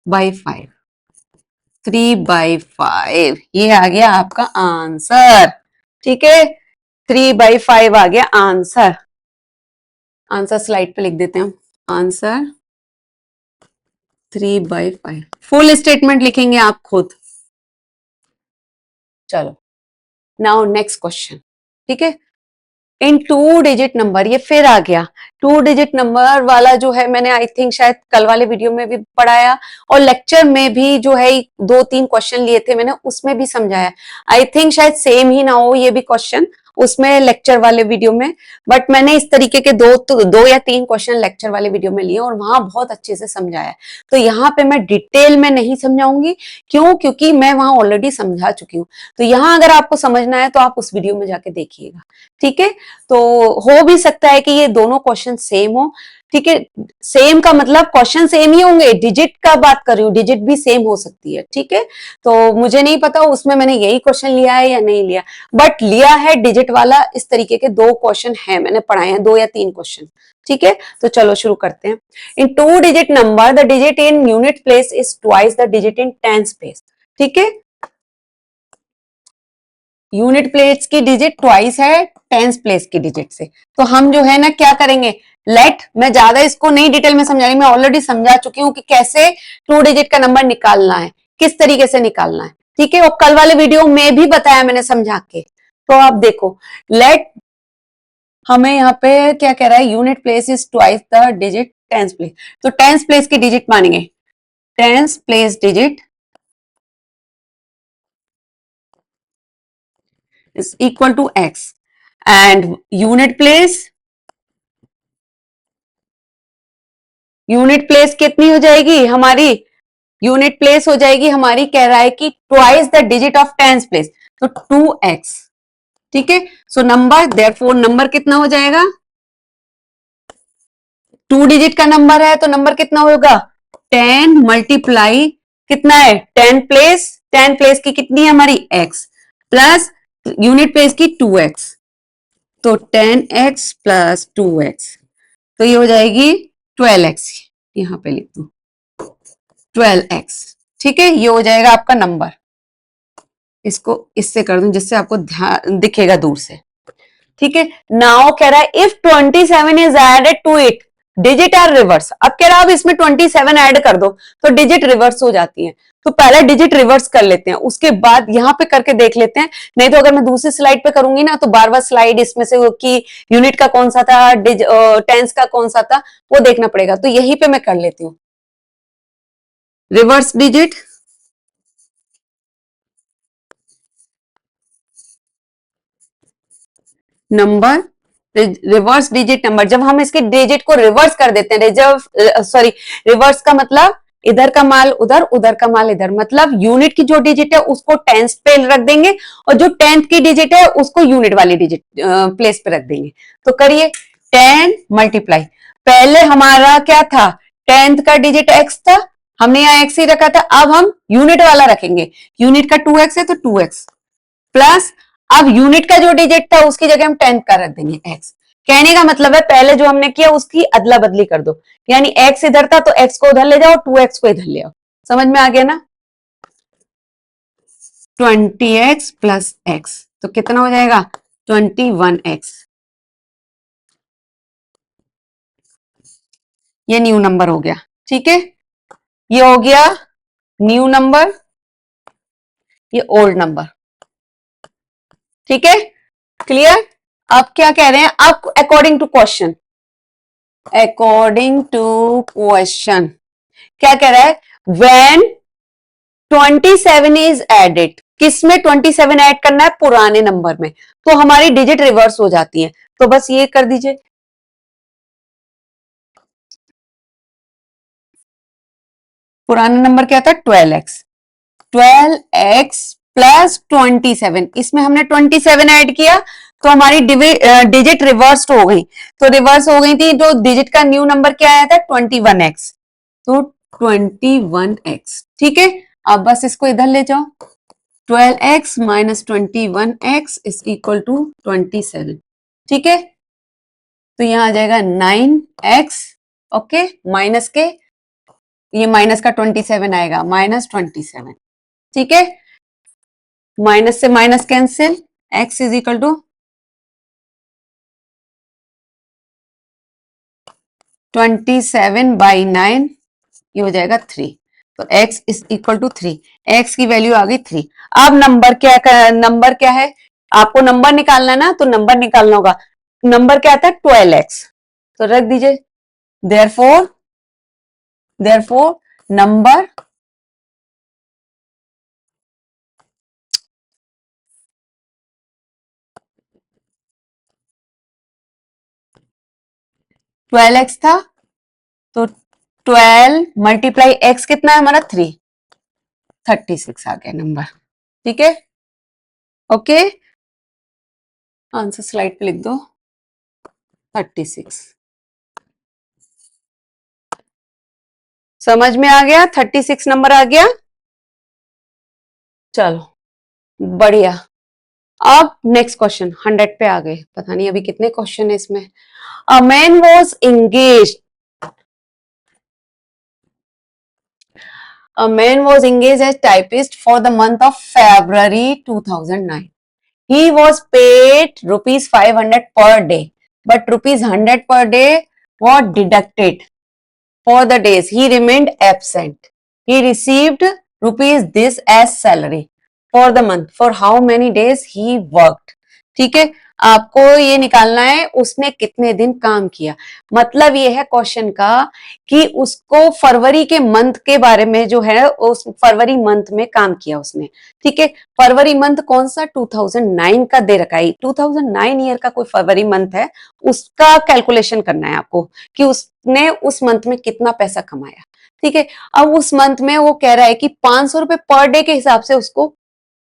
बाई 5, 3/5, ये आ गया आपका आंसर। ठीक है, 3/5 आ गया आंसर। आंसर स्लाइड पे लिख देते हैं, आंसर 3/5। फुल स्टेटमेंट लिखेंगे आप खुद। चलो नाउ नेक्स्ट क्वेश्चन। ठीक है, इन 2 डिजिट नंबर, ये फिर आ गया 2 डिजिट नंबर वाला जो है, मैंने आई थिंक शायद कल वाले वीडियो में भी पढ़ाया और लेक्चर में भी जो है 2-3 क्वेश्चन लिए थे मैंने, उसमें भी समझाया। आई थिंक शायद सेम ही ना हो ये भी क्वेश्चन उसमें लेक्चर वाले वीडियो में, बट मैंने इस तरीके के 2 या 3 क्वेश्चन लेक्चर वाले वीडियो में लिए और वहां बहुत अच्छे से समझाया। तो यहाँ पे मैं डिटेल में नहीं समझाऊंगी, क्यों, क्योंकि मैं वहां ऑलरेडी समझा चुकी हूँ। तो यहाँ अगर आपको समझना है तो आप उस वीडियो में जाके देखिएगा। ठीक है, तो हो भी सकता है कि ये दोनों क्वेश्चन सेम हो। ठीक है, सेम का मतलब क्वेश्चन सेम ही होंगे, डिजिट का बात कर रही हूँ, डिजिट भी सेम हो सकती है। ठीक है, तो मुझे नहीं पता उसमें मैंने यही क्वेश्चन लिया है या नहीं लिया, बट लिया है डिजिट वाला। इस तरीके के 2 क्वेश्चन है, मैंने पढ़ाए हैं 2 या 3 क्वेश्चन। ठीक है, तो चलो शुरू करते हैं। इन 2 digit number the digit in unit place is twice the digit in tens place. ठीक है, यूनिट प्लेस की डिजिट ट्वाइस है टेंस प्लेस की डिजिट से, तो हम जो है ना क्या करेंगे, लेट, मैं ज्यादा इसको नहीं डिटेल में समझा रही, मैं ऑलरेडी समझा चुकी हूँ कि कैसे 2 डिजिट का नंबर निकालना है, किस तरीके से निकालना है। ठीक है, और कल वाले वीडियो में भी बताया मैंने समझा के, तो आप देखो। लेट, हमें यहाँ पे क्या कह रहा है, unit place is twice the digit tens place, तो टेंस प्लेस की डिजिट मानेंगे, tens place digit is equal to x and unit place कितनी हो जाएगी हमारी, यूनिट प्लेस हो जाएगी हमारी, कह रहा है कि twice the digit of tens place, तो 2x। ठीक है, सो नंबर, देयरफॉर नंबर कितना हो जाएगा, 2 डिजिट का नंबर है तो नंबर कितना होगा, 10 मल्टीप्लाई कितना है 10 प्लेस की कितनी है हमारी x प्लस यूनिट प्लेस की 2x, तो 10x प्लस 2x, तो ये हो जाएगी 12x। यहां पे लिख दू 12x। ठीक है, ये हो जाएगा आपका नंबर, इसको इससे कर दूं जिससे आपको ध्यान दिखेगा दूर से। ठीक है, नाउ कह रहा है if 27 is added to it digit are reverse. अब कह रहा है अब इसमें 27 ऐड कर दो तो डिजिट रिवर्स हो जाती है, तो पहले डिजिट रिवर्स कर लेते हैं, उसके बाद यहां पे करके देख लेते हैं। नहीं तो अगर मैं दूसरी स्लाइड पे करूंगी ना तो बार बार स्लाइड इसमें से कि यूनिट का कौन सा था, टेंस का कौन सा था, वो देखना पड़ेगा, तो यहीं पे मैं कर लेती हूँ। Reverse digit, number, reverse digit number, जब हम इसके डिजिट को रिवर्स कर देते हैं, रिवर्स का मतलब इधर का माल उधर, उधर का माल इधर, मतलब यूनिट की जो डिजिट है उसको टेंथ पे रख देंगे और जो टेंथ की डिजिट है उसको यूनिट वाली डिजिट प्लेस पे रख देंगे। तो करिए 10 मल्टीप्लाई, पहले हमारा क्या था, टेंथ का डिजिट x था, हमने यहाँ x ही रखा था, अब हम यूनिट वाला रखेंगे, यूनिट का 2x है तो 2x प्लस अब यूनिट का जो डिजिट था उसकी जगह हम टेंथ का रख देंगे एक्स। कहने का मतलब है पहले जो हमने किया उसकी अदला बदली कर दो, यानी एक्स इधर था तो एक्स को उधर ले जाओ, 2x को इधर ले आओ। समझ में आ गया ना? 20x प्लस एक्स तो कितना हो जाएगा? 21x। ये न्यू नंबर हो गया, ठीक है। ये हो गया न्यू नंबर, ये ओल्ड नंबर, ठीक है। क्लियर? अब क्या कह रहे हैं? अब according to question, according to question क्या कह रहा है? व्हेन 27 इज एडेड, किसमें 27 ऐड करना है? पुराने नंबर में, तो हमारी डिजिट रिवर्स हो जाती है। तो बस ये कर दीजिए, पुराना नंबर क्या था? 12x, 12x प्लस 27, इसमें हमने 27 ऐड किया तो हमारी डिजिट रिवर्स हो गई। तो रिवर्स हो गई थी, जो डिजिट का न्यू नंबर क्या आया था? 21x, तो 21x, ठीक है। अब बस इसको इधर ले जाओ, 12x minus 21x is equal to 27, ठीक है। तो यहां आ जाएगा 9x, ओके, माइनस के, ये माइनस का 27 आएगा, माइनस 27, ठीक है। माइनस से minus cancel, x is equal to 27/9, ये हो जाएगा 3। तो x is equal to 3, x की वैल्यू आ गई 3। अब नंबर क्या है? आपको नंबर निकालना है ना, तो नंबर निकालना होगा। नंबर क्या था? 12x, तो रख दीजिए, देयरफॉर नंबर 12x था, तो 12 मल्टीप्लाई x कितना है हमारा? 3, 36 आ गया नंबर, ठीक है। ओके, आंसर स्लाइड पे लिख दो 36। समझ में आ गया? 36 नंबर आ गया। चलो बढ़िया। अब नेक्स्ट क्वेश्चन 100 पे आ गए, पता नहीं अभी कितने क्वेश्चन है इसमें। A man was engage, a man was engaged as typist for the month of February 2009. He was paid rupees 500 per day, but rupees 100 per day were deducted for the days he remained absent. He received rupees this as salary for the month for how many days he worked. ठीक है, आपको ये निकालना है उसने कितने दिन काम किया। मतलब ये है क्वेश्चन का कि उसको फरवरी के मंथ के बारे में जो है, उस फरवरी मंथ में काम किया उसने, ठीक है। फरवरी मंथ कौन सा? 2009 का दे रखा है, 2009 ईयर का कोई फरवरी मंथ है, उसका कैलकुलेशन करना है आपको कि उसने उस मंथ में कितना पैसा कमाया, ठीक है। अब उस मंथ में वो कह रहा है कि 500 रुपए पर डे के हिसाब से उसको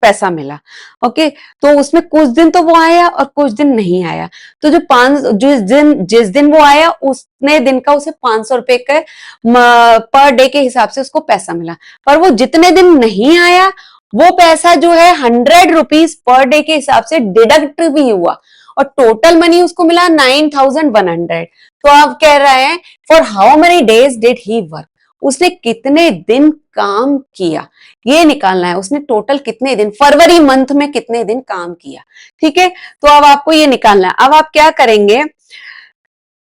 पैसा मिला, ओके। तो उसमें कुछ दिन तो वो आया और कुछ दिन नहीं आया, तो जिस दिन वो आया उसने दिन का उसे 500 रुपए के पर डे के हिसाब से उसको पैसा मिला। पर वो जितने दिन नहीं आया वो पैसा जो है 100 रुपीज पर डे के हिसाब से डिडक्ट भी हुआ, और टोटल मनी उसको मिला 9100। तो आप कह रहे हैं for how many days did he work, उसने कितने दिन काम किया, ये निकालना है। उसने टोटल कितने दिन, फरवरी मंथ में कितने दिन काम किया, ठीक है। तो अब आपको ये निकालना है। अब आप क्या करेंगे?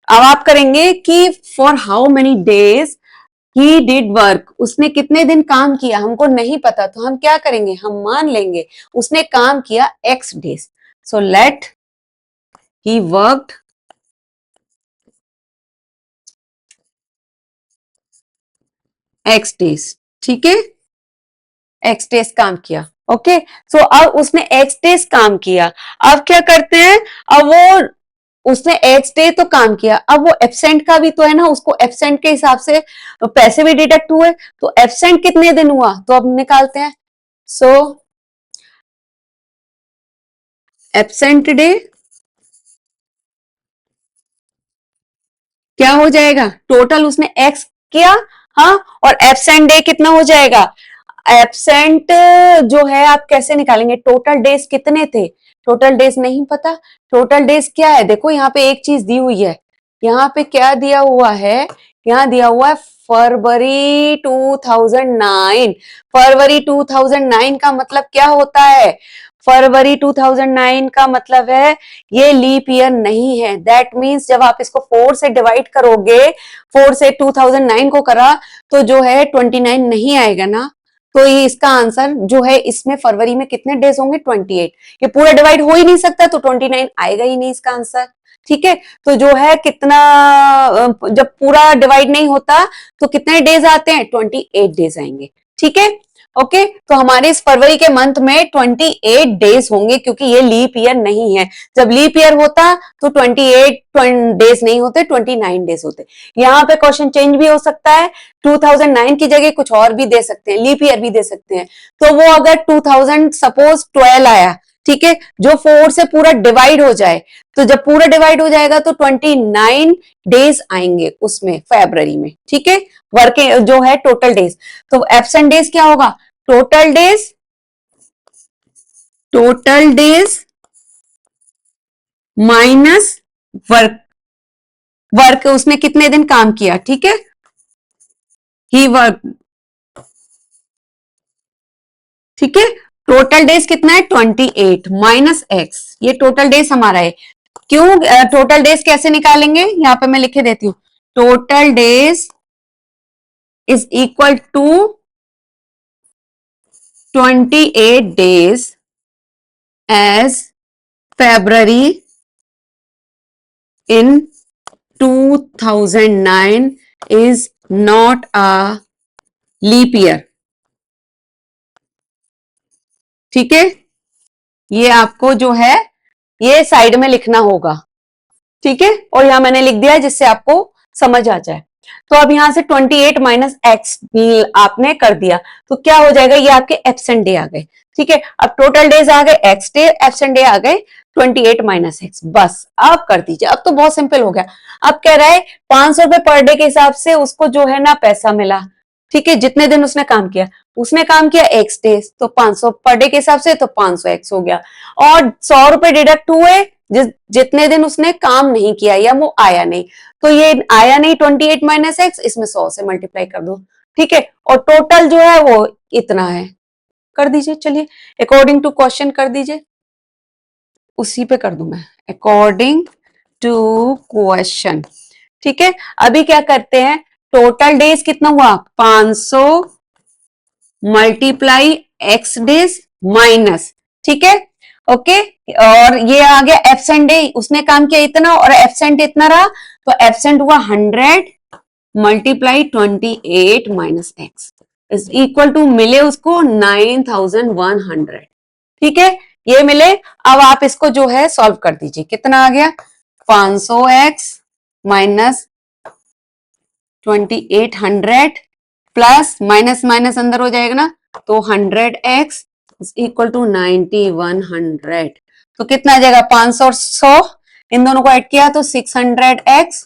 अब आप करेंगे कि for how many days he did work, उसने कितने दिन काम किया हमको नहीं पता, तो हम क्या करेंगे? हम मान लेंगे उसने काम किया x days, so let he worked x days, ठीक है। x डेज काम किया, ओके। सो अब उसने x डेज काम किया, अब क्या करते हैं? अब वो उसने x डे तो काम किया, अब वो एब्सेंट का भी तो है ना, उसको एब्सेंट के हिसाब से पैसे भी डिडक्ट हुए, तो एब्सेंट कितने दिन हुआ तो अब निकालते हैं। सो एब्सेंट डे क्या हो जाएगा? टोटल उसने x किया, हाँ, और एब्सेंट डे कितना हो जाएगा? एब्सेंट जो है आप कैसे निकालेंगे? टोटल डेज कितने थे? टोटल डेज नहीं पता? टोटल डेज क्या है? देखो यहाँ पे एक चीज दी हुई है, यहाँ पे क्या दिया हुआ है? यहाँ दिया हुआ है फरवरी 2009। फरवरी 2009 का मतलब क्या होता है? फरवरी 2009 का मतलब है ये लीप ईयर नहीं है। दैट मीन्स जब आप इसको 4 से डिवाइड करोगे, 4 से 2009 को करा तो जो है 29 नहीं आएगा ना, तो ये इसका आंसर जो है इसमें फरवरी में कितने डेज होंगे? 28। ये पूरा डिवाइड हो ही नहीं सकता तो 29 आएगा ही नहीं इसका आंसर। ठीक है, तो जो है कितना, जब पूरा डिवाइड नहीं होता तो कितने डेज आते हैं? 28 डेज आएंगे। ठीक है, ओके, तो हमारे इस फरवरी के मंथ में 28 डेज होंगे क्योंकि ये लीप ईयर नहीं है। जब लीप ईयर होता तो 28 डेज नहीं होते, 29 डेज होते। यहाँ पे क्वेश्चन चेंज भी हो सकता है, 2009 की जगह कुछ और भी दे सकते हैं, लीप ईयर भी दे सकते हैं। तो वो अगर 2000 सपोज 12 आया, ठीक है, जो 4 से पूरा डिवाइड हो जाए, तो जब पूरा डिवाइड हो जाएगा तो 29 डेज आएंगे उसमें फरवरी में। ठीक है, वर्किंग जो है टोटल डेज, तो एब्सेंट डेज क्या होगा? Total days, total days minus work, work उसने कितने दिन काम किया। ठीक है, ही वर्क, ठीक है, टोटल डेज कितना है? 28 माइनस एक्स, ये टोटल डेज हमारा है। क्यों टोटल डेज कैसे निकालेंगे? यहां पे मैं लिखे देती हूं, total days is equal to 28 days as February in 2009 is not a leap year. ठीक है, ये आपको जो है ये साइड में लिखना होगा। ठीक है, और यहां मैंने लिख दिया जिससे आपको समझ आ जाए। तो अब यहां से 28 माइनस एक्स आपने कर दिया तो क्या हो जाएगा? ये आपके एब्सेंट डे आ गए। ठीक है, अब टोटल डेज आ गए, एक्स डे, एब्सेंट डे आ गए, 28 माइनस एक्स। बस अब कर दीजिए, अब तो बहुत सिंपल हो गया। अब कह रहा है 500 रुपए पर डे के हिसाब से उसको जो है ना पैसा मिला। ठीक है, जितने दिन उसने काम किया, उसने काम किया एक्स डेज, तो 500 पर डे के हिसाब से तो 500 एक्स हो गया, और 100 रुपए डिडक्ट हुए जितने दिन उसने काम नहीं किया या वो आया नहीं, तो ये आया नहीं 28 माइनस एक्स, इसमें 100 से मल्टीप्लाई कर दो। ठीक है, और टोटल जो है वो इतना है, कर दीजिए। चलिए अकॉर्डिंग टू क्वेश्चन कर दीजिए, उसी पे कर दूं मैं, अकॉर्डिंग टू क्वेश्चन। ठीक है, अभी क्या करते हैं, टोटल डेज कितना हुआ? 500 मल्टीप्लाई एक्स डेज माइनस, ठीक है, ओके, और ये आ गया एब्सेंट डे, उसने काम किया इतना और एब्सेंट इतना रहा, तो एब्सेंट हुआ 100 multiply 28 minus x is equal to, मिले उसको 9100। ठीक है, ये मिले। अब आप इसको जो है सॉल्व कर दीजिए, कितना आ गया? 500x minus 2800 plus minus minus अंदर हो जाएगा ना, तो 100x इज इक्वल टू 9100। तो कितना आ जाएगा? 500 और 100 इन दोनों को ऐड किया तो 600x,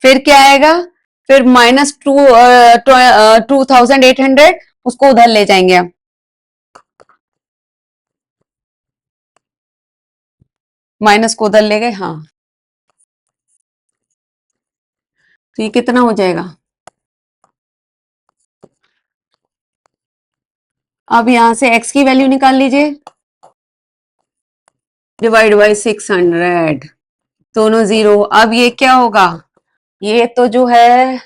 फिर क्या आएगा? फिर माइनस 2800, उसको उधर ले जाएंगे हम, माइनस को उधर ले गए, हाँ, तो ये कितना हो जाएगा? अब यहां से x की वैल्यू निकाल लीजिए, डिवाइड बाई 600, दोनों जीरो। अब ये क्या होगा? ये तो जो है,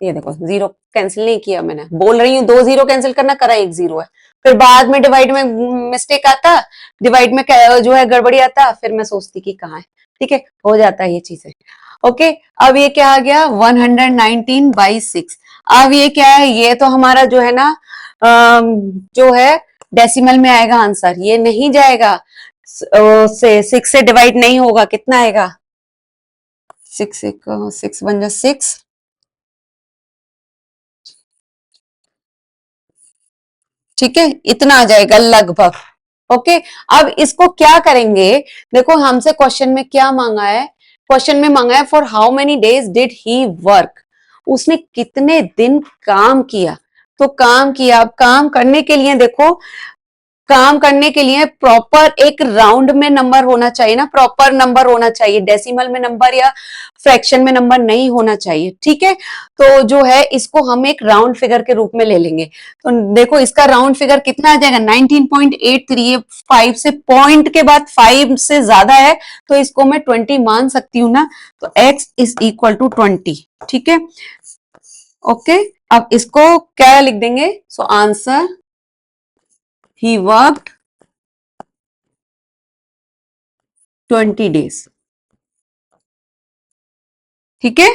ये देखो जीरो कैंसिल नहीं किया मैंने, बोल रही हूँ 2 जीरो कैंसिल करना, करा 1 जीरो है, फिर बाद में डिवाइड में मिस्टेक आता, डिवाइड में जो है गड़बड़ी आता, फिर मैं सोचती कि कहाँ है। ठीक है, हो जाता है ये चीजें। ओके, अब ये क्या आ गया? 119/6। अब ये क्या है? ये तो हमारा जो है ना जो है डेसिमल में आएगा आंसर, ये नहीं जाएगा से 6 से डिवाइड नहीं होगा। कितना आएगा? 6 बन जा 6, ठीक है, इतना आ जाएगा लगभग। ओके, अब इसको क्या करेंगे? देखो हमसे क्वेश्चन में क्या मांगा है, क्वेश्चन में मांगा है for how many days did he work, उसने कितने दिन काम किया। तो काम किया, अब काम करने के लिए देखो काम करने के लिए प्रॉपर एक राउंड में नंबर होना चाहिए ना, प्रॉपर नंबर होना चाहिए, डेसिमल में नंबर या फ्रैक्शन में नंबर नहीं होना चाहिए, ठीक है। तो जो है इसको हम एक राउंड फिगर के रूप में ले लेंगे। तो देखो इसका राउंड फिगर कितना आ जाएगा 19.83। ये 5 से पॉइंट के बाद 5 से ज्यादा है तो इसको मैं 20 मान सकती हूँ ना, तो x इज इक्वल टू 20, ठीक है। ओके, अब इसको क्या लिख देंगे, so answer he worked 20 days, ठीक है।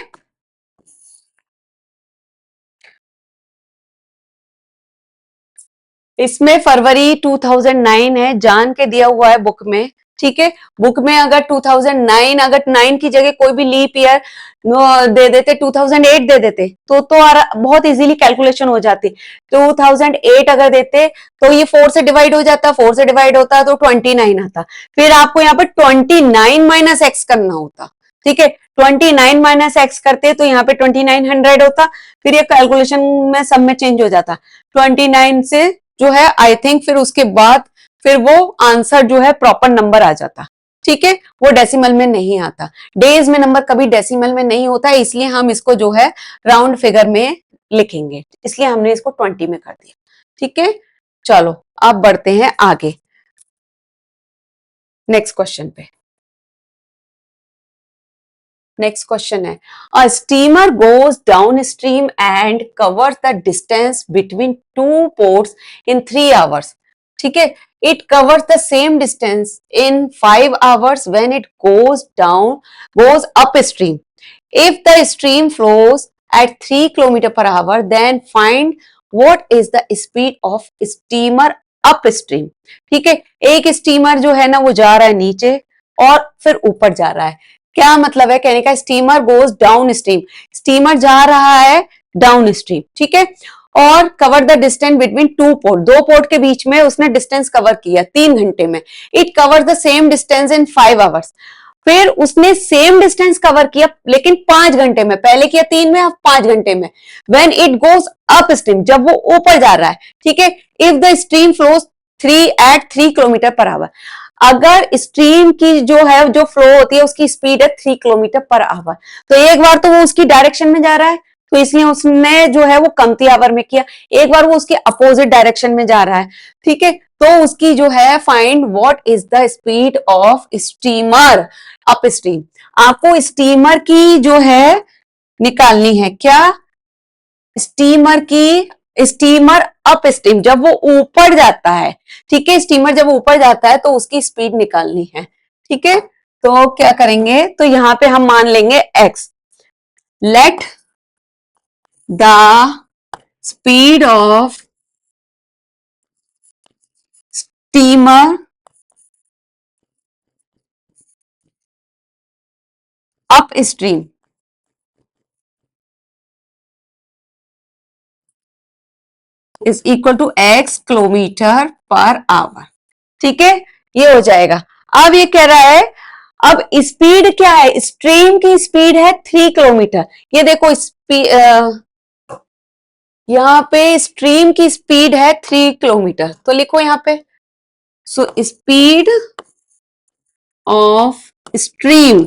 इसमें फरवरी 2009 है, जान के दिया हुआ है बुक में, ठीक है। बुक में अगर 2009, अगर 9 की जगह कोई भी लीप ईयर दे देते, 2008 दे देते तो बहुत इजीली कैलकुलेशन हो जाती। 2008 अगर देते तो ये 4 से डिवाइड हो जाता, 4 से डिवाइड होता तो 29 आता, फिर आपको यहाँ पर 29 माइनस एक्स करना होता, ठीक है। 29 माइनस एक्स करते तो यहाँ पे 2900 होता, फिर ये कैलकुलेशन में सब में चेंज हो जाता। 29 से जो है आई थिंक फिर उसके बाद फिर वो आंसर जो है प्रॉपर नंबर आ जाता, ठीक है। वो डेसिमल में नहीं आता, डेज में नंबर कभी डेसिमल में नहीं होता है, इसलिए हम इसको जो है राउंड फिगर में लिखेंगे, इसलिए हमने इसको 20 में कर दिया, ठीक है। चलो अब बढ़ते हैं आगे नेक्स्ट क्वेश्चन पे। नेक्स्ट क्वेश्चन है, a steamer goes downstream and covers the distance between two ports in 3 hours, ठीक है। It covers the same distance in 5 hours when it goes upstream. If the stream flows at 3 km/h, then find what is the speed of steamer upstream, ठीक है। एक steamer जो है ना वो जा रहा है नीचे और फिर ऊपर जा रहा है, क्या मतलब है कहने का, steamer goes down stream, steamer जा रहा है डाउन स्ट्रीम, ठीक है। और cover the distance between two port, दो पोर्ट के बीच में उसने डिस्टेंस कवर किया 3 घंटे में। It cover the same distance in 5 hours, फिर उसने सेम डिस्टेंस कवर किया लेकिन 5 घंटे में, पहले किया 3 में अब 5 घंटे में। When it goes up stream, जब वो ऊपर जा रहा है, ठीक है। If the stream flows 3 km/h, अगर स्ट्रीम की जो है जो फ्लो होती है उसकी स्पीड है 3 km/h, तो एक बार तो वो उसकी डायरेक्शन में जा रहा है तो इसलिए उसने जो है वो कमती आवर में किया, एक बार वो उसके अपोजिट डायरेक्शन में जा रहा है, ठीक है। तो उसकी जो है find what is the speed of steamer up stream, आपको स्टीमर की जो है निकालनी है, क्या, स्टीमर की, स्टीमर अप स्ट्रीम जब वो ऊपर जाता है, ठीक है। स्टीमर जब ऊपर जाता है तो उसकी स्पीड निकालनी है, ठीक है। तो क्या करेंगे, तो यहां पे हम मान लेंगे x, let the speed of steamer upstream is equal to x km/h, ठीक है। ये हो जाएगा। अब ये कह रहा है, अब स्पीड क्या है, स्ट्रीम की स्पीड है 3 किलोमीटर, ये देखो यहां पे स्ट्रीम की स्पीड है 3 किलोमीटर, तो लिखो यहां पे, so speed of stream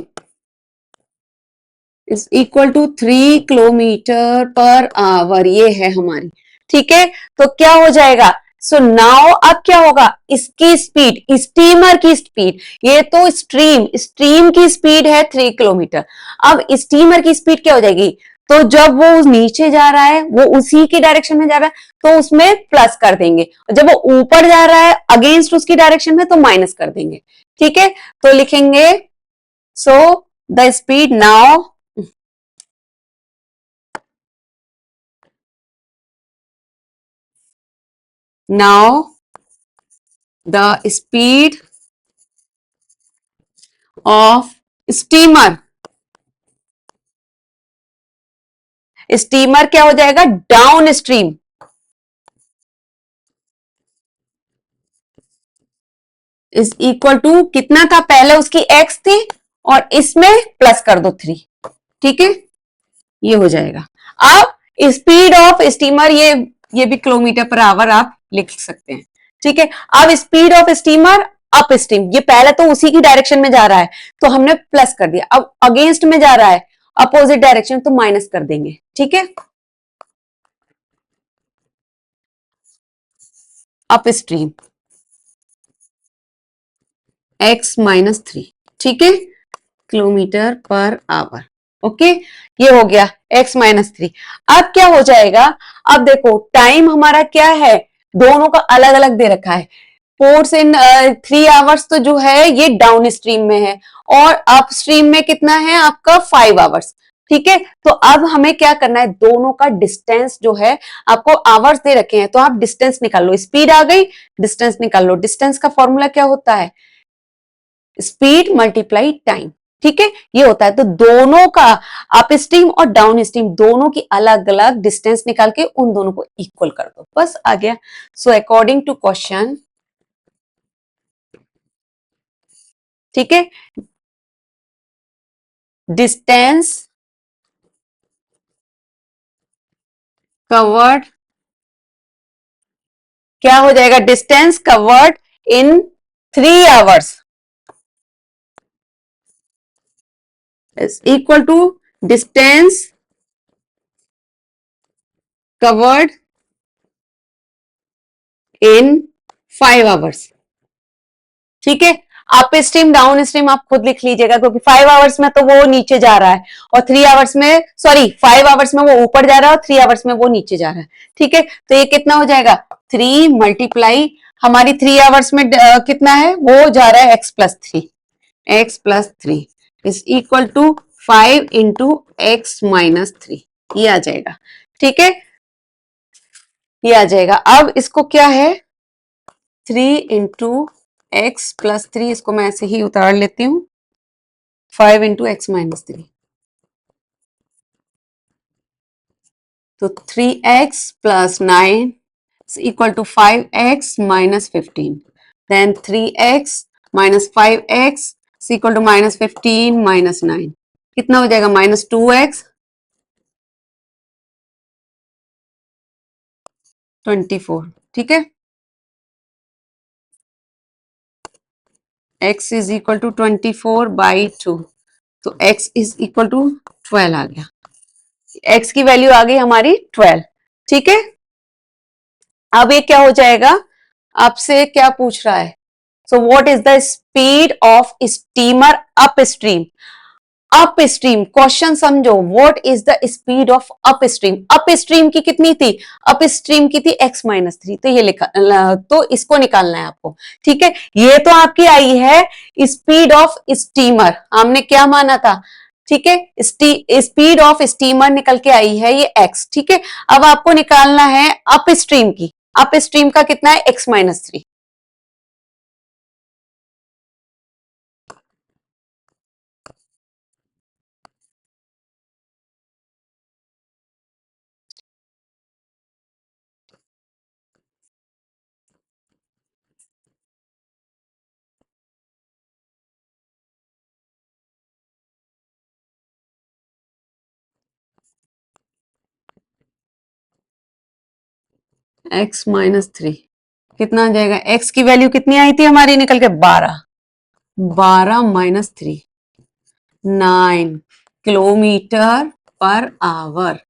is equal to 3 km/h, ये है हमारी, ठीक है। तो क्या हो जाएगा, सो नाउ अब क्या होगा, इसकी स्पीड, स्टीमर की स्पीड, ये तो स्ट्रीम की स्पीड है 3 किलोमीटर, अब स्टीमर की स्पीड क्या हो जाएगी, तो जब वो नीचे जा रहा है वो उसी की डायरेक्शन में जा रहा है तो उसमें प्लस कर देंगे, जब वो ऊपर जा रहा है अगेंस्ट उसकी डायरेक्शन में तो माइनस कर देंगे, ठीक है। तो लिखेंगे, so the speed now the speed of steamer, steamer क्या हो जाएगा, downstream is equal to कितना था, पहले उसकी एक्स थी और इसमें प्लस कर दो 3, ठीक है। ये हो जाएगा। अब स्पीड ऑफ स्टीमर, ये भी किलोमीटर पर आवर आप लिख सकते हैं, ठीक है। अब speed of steamer up stream, ये पहले तो उसी की डायरेक्शन में जा रहा है तो हमने प्लस कर दिया, अब अगेंस्ट में जा रहा है अपोजिट डायरेक्शन तो माइनस कर देंगे, ठीक है। अप स्ट्रीम x -3, ठीक है, किलोमीटर पर आवर। ओके, ये हो गया x -3। अब क्या हो जाएगा, अब देखो टाइम हमारा क्या है, दोनों का अलग अलग दे रखा है। 4 इन 3 आवर्स तो जो है ये डाउन स्ट्रीम में है और अप स्ट्रीम में कितना है आपका 5 आवर्स, ठीक है। तो अब हमें क्या करना है, दोनों का डिस्टेंस जो है, आपको आवर्स दे रखे हैं तो आप डिस्टेंस निकाल लो, स्पीड आ गई, डिस्टेंस निकाल लो। डिस्टेंस का फॉर्मूला क्या होता है, स्पीड मल्टीप्लाई टाइम, ठीक है, ये होता है। तो दोनों का अप स्ट्रीम और डाउन स्ट्रीम दोनों की अलग अलग डिस्टेंस निकाल के उन दोनों को इक्वल कर दो, बस आ गया। सो अकॉर्डिंग टू क्वेश्चन, ठीक है, डिस्टेंस कवर्ड, क्या हो जाएगा, distance covered in 3 hours is equal to distance covered in 5 hours, ठीक है। अप स्ट्रीम डाउन स्ट्रीम आप खुद लिख लीजिएगा क्योंकि 5 आवर्स में तो वो नीचे जा रहा है और 3 आवर्स में, सॉरी 5 आवर्स में वो ऊपर जा रहा है और 3 आवर्स में वो नीचे जा रहा है, ठीक है। तो ये कितना हो जाएगा, 3 मल्टीप्लाई, हमारी 3 आवर्स में कितना है, वो जा रहा है x+3 is equal to 5 into x-3, ये आ जाएगा, ठीक है, ये आ जाएगा। अब इसको क्या है, 3 इंटू x+3, इसको मैं ऐसे ही उतार लेती हूँ, 5 इंटू x-3, तो 3x+9 is equal to 5x minus 15, then 3x minus 5x is equal to minus 15 minus 9, कितना हो जाएगा, -2x 24, ठीक है। x is equal to 24/2, तो x is equal to 12 आ गया, x की वैल्यू आ गई हमारी 12, ठीक है। अब ये क्या हो जाएगा, आपसे क्या पूछ रहा है, so what is the speed of steamer upstream, upstream, question समझो, what is the speed of upstream, upstream की कितनी थी, अप स्ट्रीम की थी x-3, तो ये लिखा, तो इसको निकालना है आपको, ठीक है। ये तो आपकी आई है स्पीड ऑफ स्टीमर, हमने क्या माना था, ठीक है, स्पीड ऑफ स्टीमर निकल के आई है ये x, ठीक है। अब आपको निकालना है अप स्ट्रीम की, अप स्ट्रीम का कितना है, x-3, x-3 कितना आ जाएगा, x की वैल्यू कितनी आई थी हमारी निकल के, 12, 12 - 3, 9 किलोमीटर पर आवर,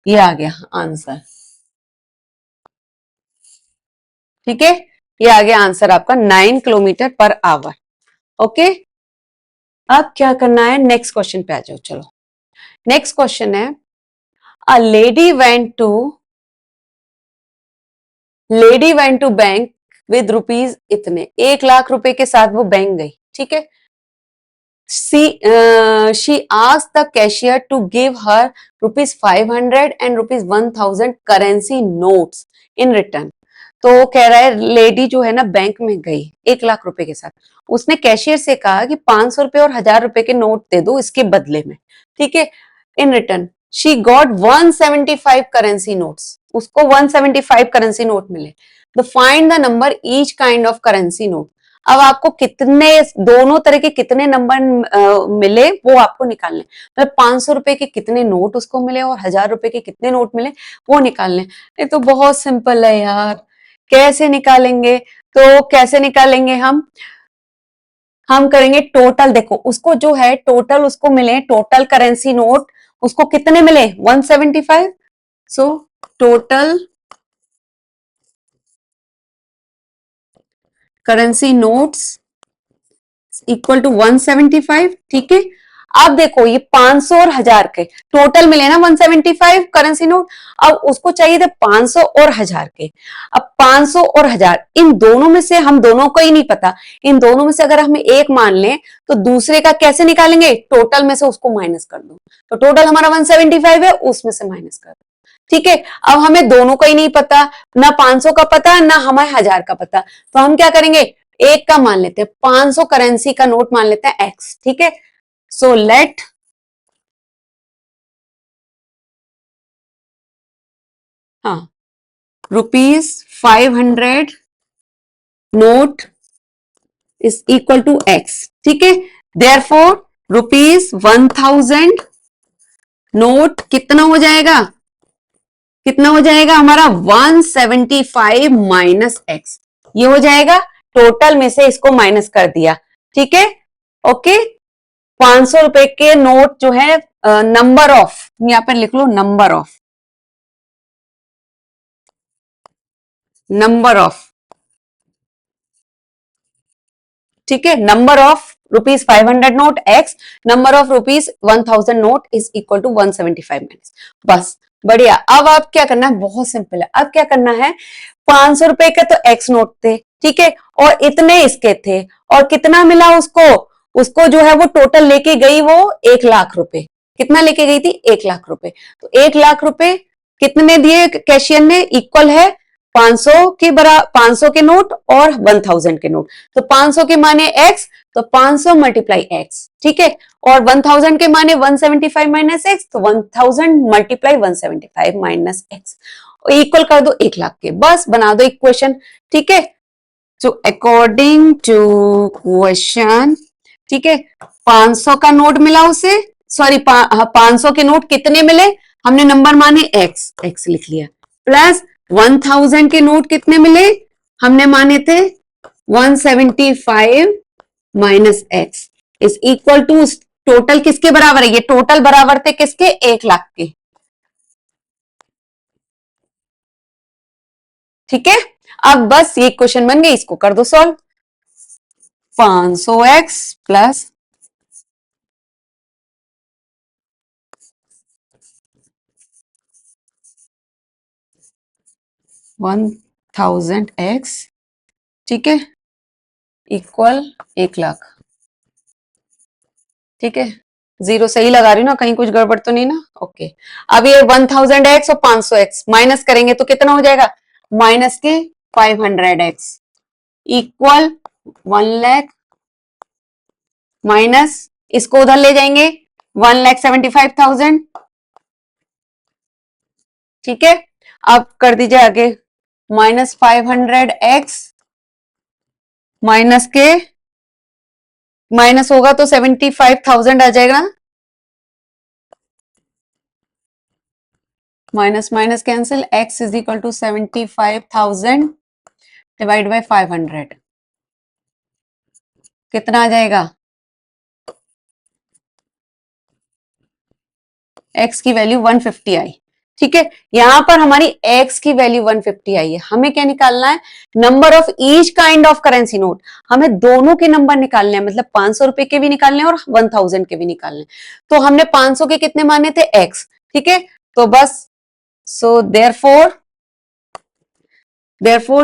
ये आ गया आंसर, ठीक है, ये आ गया आंसर आपका 9 किलोमीटर पर आवर, ओके। अब क्या करना है, नेक्स्ट क्वेश्चन पे आ जाओ, चलो नेक्स्ट क्वेश्चन है, a lady went to bank with rupees इतने, 1 लाख रुपए के साथ वो बैंक गई, ठीक है। she asked the cashier to give her ₹500 and ₹1000 currency notes in return, तो कह रहा है लेडी जो है ना बैंक में गई 1 लाख रुपए के साथ, उसने कैशियर से कहा कि 500 रुपए और 1000 रुपए के नोट दे दो इसके बदले में, ठीक है। In return she got 175 currency notes, उसको 175 करेंसी नोट मिले, the find the number each kind of currency note, अब आपको कितने, दोनों तरह के कितने नंबर मिले वो आपको निकालने, मतलब 500 रुपए के कितने नोट उसको मिले और 1000 रुपए के कितने नोट मिले वो निकालने। ये तो बहुत सिंपल है यार, कैसे निकालेंगे? तो कैसे निकालेंगे हम करेंगे टोटल। देखो उसको जो है टोटल उसको मिले, टोटल करेंसी नोट उसको कितने मिले? 175। So total currency notes equal to 175। ठीक है, अब देखो ये 500 और 1000 के टोटल मिले ना 175 करेंसी नोट। अब उसको चाहिए थे 500 और 1000 के। अब 500 और 1000 इन दोनों में से, हम दोनों को ही नहीं पता, इन दोनों में से अगर हम एक मान लें तो दूसरे का कैसे निकालेंगे? टोटल में से उसको माइनस कर दो। तो टोटल हमारा 175 है, उसमें से माइनस कर दो। ठीक है, अब हमें दोनों का ही नहीं पता, ना 500 का पता ना हमें 1000 का पता, तो हम क्या करेंगे? एक का मान लेते हैं, 500 करेंसी का नोट मान लेते हैं एक्स। ठीक है, सो लेट हाँ ₹500 note is equal to x. ठीक है, देयरफॉर ₹1000 नोट कितना हो जाएगा? कितना हो जाएगा हमारा? 175 माइनस एक्स, ये हो जाएगा। टोटल में से इसको माइनस कर दिया। ठीक है, ओके। 500 रुपए के नोट जो है, नंबर ऑफ, यहां पर लिख लो नंबर ऑफ, नंबर ऑफ। ठीक है, number of ₹500 note x, number of ₹1000 note is equal to 175 minus. बस, बढ़िया। अब आप क्या करना है? बहुत सिंपल है। अब क्या करना है? 500 रुपए के तो एक्स नोट थे, ठीक है, और इतने इसके थे, और कितना मिला उसको? उसको जो है वो टोटल लेके गई वो 1 लाख रुपए। कितना लेके गई थी? 1 लाख रुपए। तो 1 लाख रुपए कितने दिए कैशियर ने? इक्वल है 500 के बराबर, 500 के नोट और 1000 के नोट। तो 500 के माने एक्स, तो 500 मल्टीप्लाई एक्स। ठीक है, और 1000 के माने 175 माइनस एक्स, तो 1000 मल्टीप्लाई 175 माइनस एक्स, इक्वल कर दो 1 लाख के। बस बना दो इक्वेशन। ठीक है, तो अकॉर्डिंग टू क्वेश्चन, ठीक है, 500 का नोट मिला उसे, सॉरी 500 के नोट कितने मिले? हमने नंबर माने एक्स, एक्स लिख लिया, प्लस 1000 के नोट कितने मिले? हमने माने थे 175 minus x is equal to, total किसके बराबर है? ये टोटल बराबर थे किसके? 1 लाख के। ठीक है, अब बस ये क्वेश्चन बन गए, इसको कर दो सॉल्व। 500x प्लस 1000x, ठीक है, इक्वल 1 लाख। ठीक है, जीरो सही लगा रही हूँ ना, कहीं कुछ गड़बड़ तो नहीं ना? ओके। अब ये 1000x और 500x माइनस करेंगे तो कितना हो जाएगा? माइनस के 500x इक्वल 1 लाख, माइनस इसको उधर ले जाएंगे 1,75,000। ठीक है, अब कर दीजिए आगे, -500x माइनस के, माइनस होगा तो 75,000 आ जाएगा, minus minus cancel, x is equal to 75,000 divide by 500, कितना आ जाएगा? x की वैल्यू 150 आई। ठीक है, यहां पर हमारी x की वैल्यू 150 आई है। हमें क्या निकालना है? Number of each kind of currency note. हमें दोनों के नंबर निकालने हैं, मतलब 500 रुपए के भी निकालने हैं और 1000 के भी निकालने हैं। तो हमने 500 के कितने माने थे? x। ठीक है, तो बस, so therefore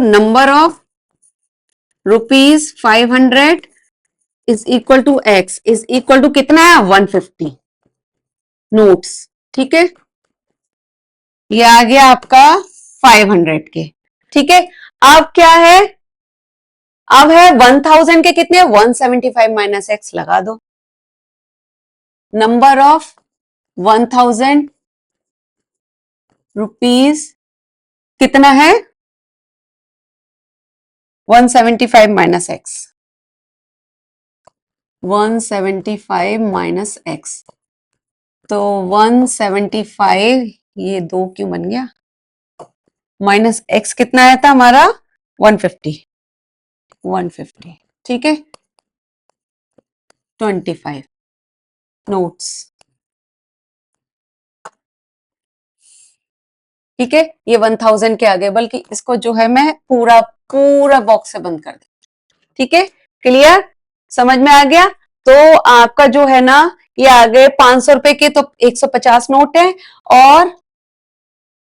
number of ₹500 is equal to x is equal to कितना है? 150 नोट्स। ठीक है, ये आ गया आपका 500 के। ठीक है, अब क्या है? अब है 1000 के कितने? 175 माइनस एक्स लगा दो। नंबर ऑफ 1000 रुपीज कितना है? 175 माइनस एक्स, 175 माइनस एक्स, तो 175, ये 2 क्यों बन गया? माइनस एक्स कितना आया था हमारा? 150, 150, ठीक है, 25 नोट्स, ठीक है, ये 1000 के आगे, बल्कि इसको जो है मैं पूरा पूरा बॉक्स से बंद कर दूं, ठीक है, क्लियर, समझ में आ गया। तो आपका जो है ना, ये आ गए 500 रुपए के तो 150 नोट है, और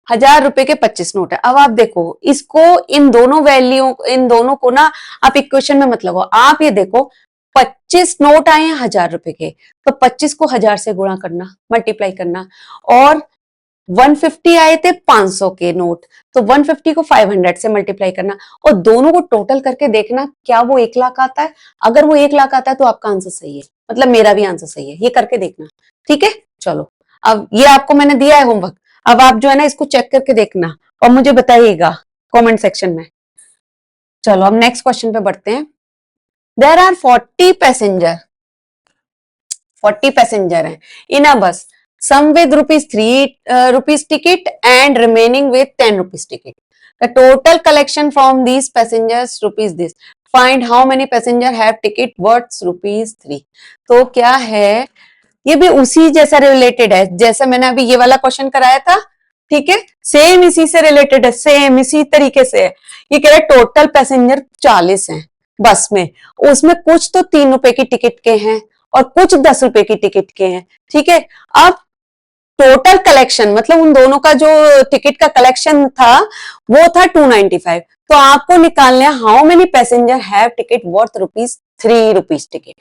1000 रुपए के 25 नोट है। अब आप देखो इसको, इन दोनों वैल्यू, इन दोनों को ना आप इक्वेशन में मत लगाओ, आप ये देखो 25 नोट आए हैं 1000 रुपए के, तो 25 को 1000 से गुणा करना, मल्टीप्लाई करना, और 150 आए थे 500 के नोट, तो 150 को 500 से मल्टीप्लाई करना, और दोनों को टोटल करके देखना क्या वो 1 लाख आता है। अगर वो 1 लाख आता है तो आपका आंसर सही है, मतलब मेरा भी आंसर सही है, ये करके देखना, ठीक है। चलो, अब ये आपको मैंने दिया है होमवर्क, अब आप जो है ना इसको चेक करके देखना और मुझे बताइएगा कमेंट सेक्शन में। चलो अब नेक्स्ट क्वेश्चन पे बढ़ते हैं। देयर आर 40 पैसेंजर, 40 पैसेंजर हैं इन अ बस, some with rupees 3 rupees ticket and remaining with 10 rupees ticket. The total collection from these passengers rupees this. Find how many passenger have ticket worth rupees 3. तो क्या है, ये भी उसी जैसा रिलेटेड है जैसा मैंने अभी ये वाला क्वेश्चन कराया था, ठीक है, सेम इसी से रिलेटेड है, सेम इसी तरीके से है। ये कह रहा है टोटल पैसेंजर 40 हैं बस में, उसमें कुछ तो 3 रुपए की टिकट के हैं और कुछ 10 रुपए की टिकट के हैं, ठीक है। अब टोटल कलेक्शन मतलब उन दोनों का जो टिकट का कलेक्शन था वो था 295, तो आपको निकालना है how many passenger have ticket worth rupees 3 rupees ticket.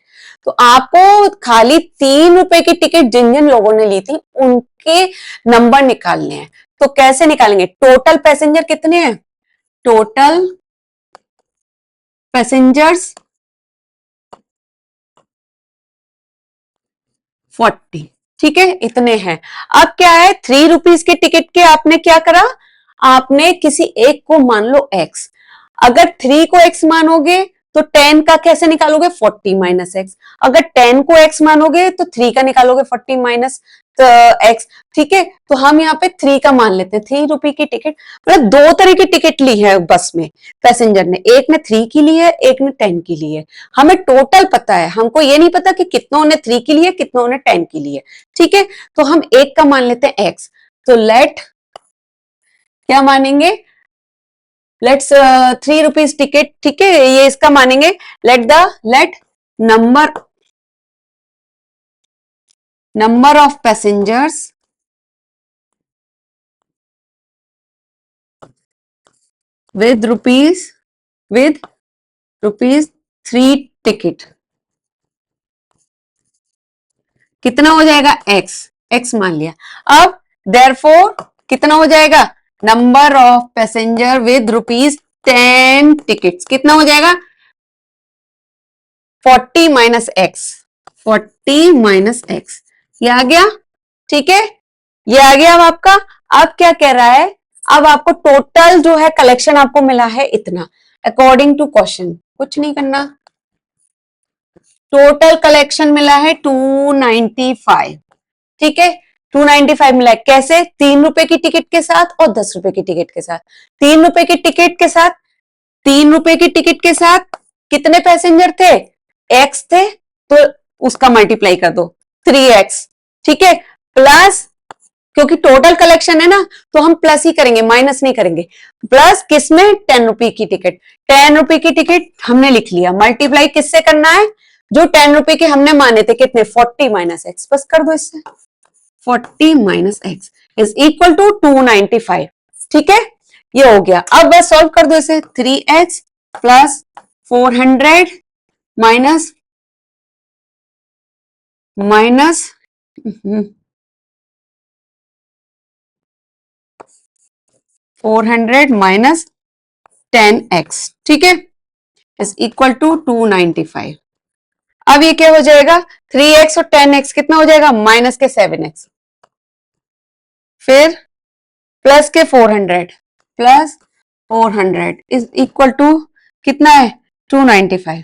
तो आपको खाली 3 रुपए की टिकट जिन जिन लोगों ने ली थी उनके नंबर निकालने हैं। तो कैसे निकालेंगे, टोटल पैसेंजर कितने हैं, टोटल पैसेंजर्स 40, ठीक है, इतने हैं। अब क्या है, 3 रुपीज के टिकट के आपने क्या करा, आपने किसी एक को मान लो x, अगर 3 को x मानोगे तो 10 का कैसे निकालोगे, 40 माइनस एक्स, अगर 10 को x मानोगे तो 3 का निकालोगे 40 माइनस x, ठीक है। तो हम यहाँ पे 3 का मान लेते हैं, 3 रुपए की टिकट, मतलब 2 तरह की टिकट ली है बस में पैसेंजर ने, एक ने 3 की ली है, एक ने 10 की ली है। हमें टोटल पता है, हमको ये नहीं पता कि कितनों ने 3 की ली है, कितनों ने 10 की ली है, ठीक है। तो हम एक का मान लेते हैं x, तो लेट क्या मानेंगे, लेट्स 3 रुपीज टिकट, ठीक है, ये इसका मानेंगे, let number of passengers with rupees 3 ticket, कितना हो जाएगा x मान लिया। अब देयरफॉर कितना हो जाएगा, number of passenger with rupees 10 tickets कितना हो जाएगा, 40 माइनस एक्स, 40 माइनस एक्स, ये आ गया, ठीक है, ये आ गया। अब आपका, अब क्या कह रहा है, अब आपको टोटल जो है कलेक्शन आपको मिला है इतना, अकॉर्डिंग टू क्वेश्चन कुछ नहीं करना, टोटल कलेक्शन मिला है 295, ठीक है, 295 मिला है, कैसे, 3 रुपए की टिकट के साथ और 10 रुपए की टिकट के साथ, 3 रुपए की टिकट के साथ, 3 रुपए की टिकट के साथ कितने पैसेंजर थे, एक्स थे, तो उसका मल्टीप्लाई कर दो 3x, ठीक है, प्लस, क्योंकि टोटल कलेक्शन है ना तो हम प्लस ही करेंगे, माइनस नहीं करेंगे, प्लस किसमें, 10 रुपए की टिकट, 10 रुपए की टिकट हमने लिख लिया, मल्टीप्लाई किससे करना है, जो 10 रुपए के हमने माने थे कितने, 40 माइनस एक्स, बस कर दो इससे, 40 minus x is equal to 295, ठीक है, ये हो गया। अब बस सॉल्व कर दो इसे, 3x plus 400 minus minus 400 minus 10x, ठीक है, इज इक्वल टू 295। अब ये क्या हो जाएगा, 3x और 10x कितना हो जाएगा, माइनस के 7x, फिर प्लस के 400, प्लस 400 इज इक्वल टू कितना है, 295,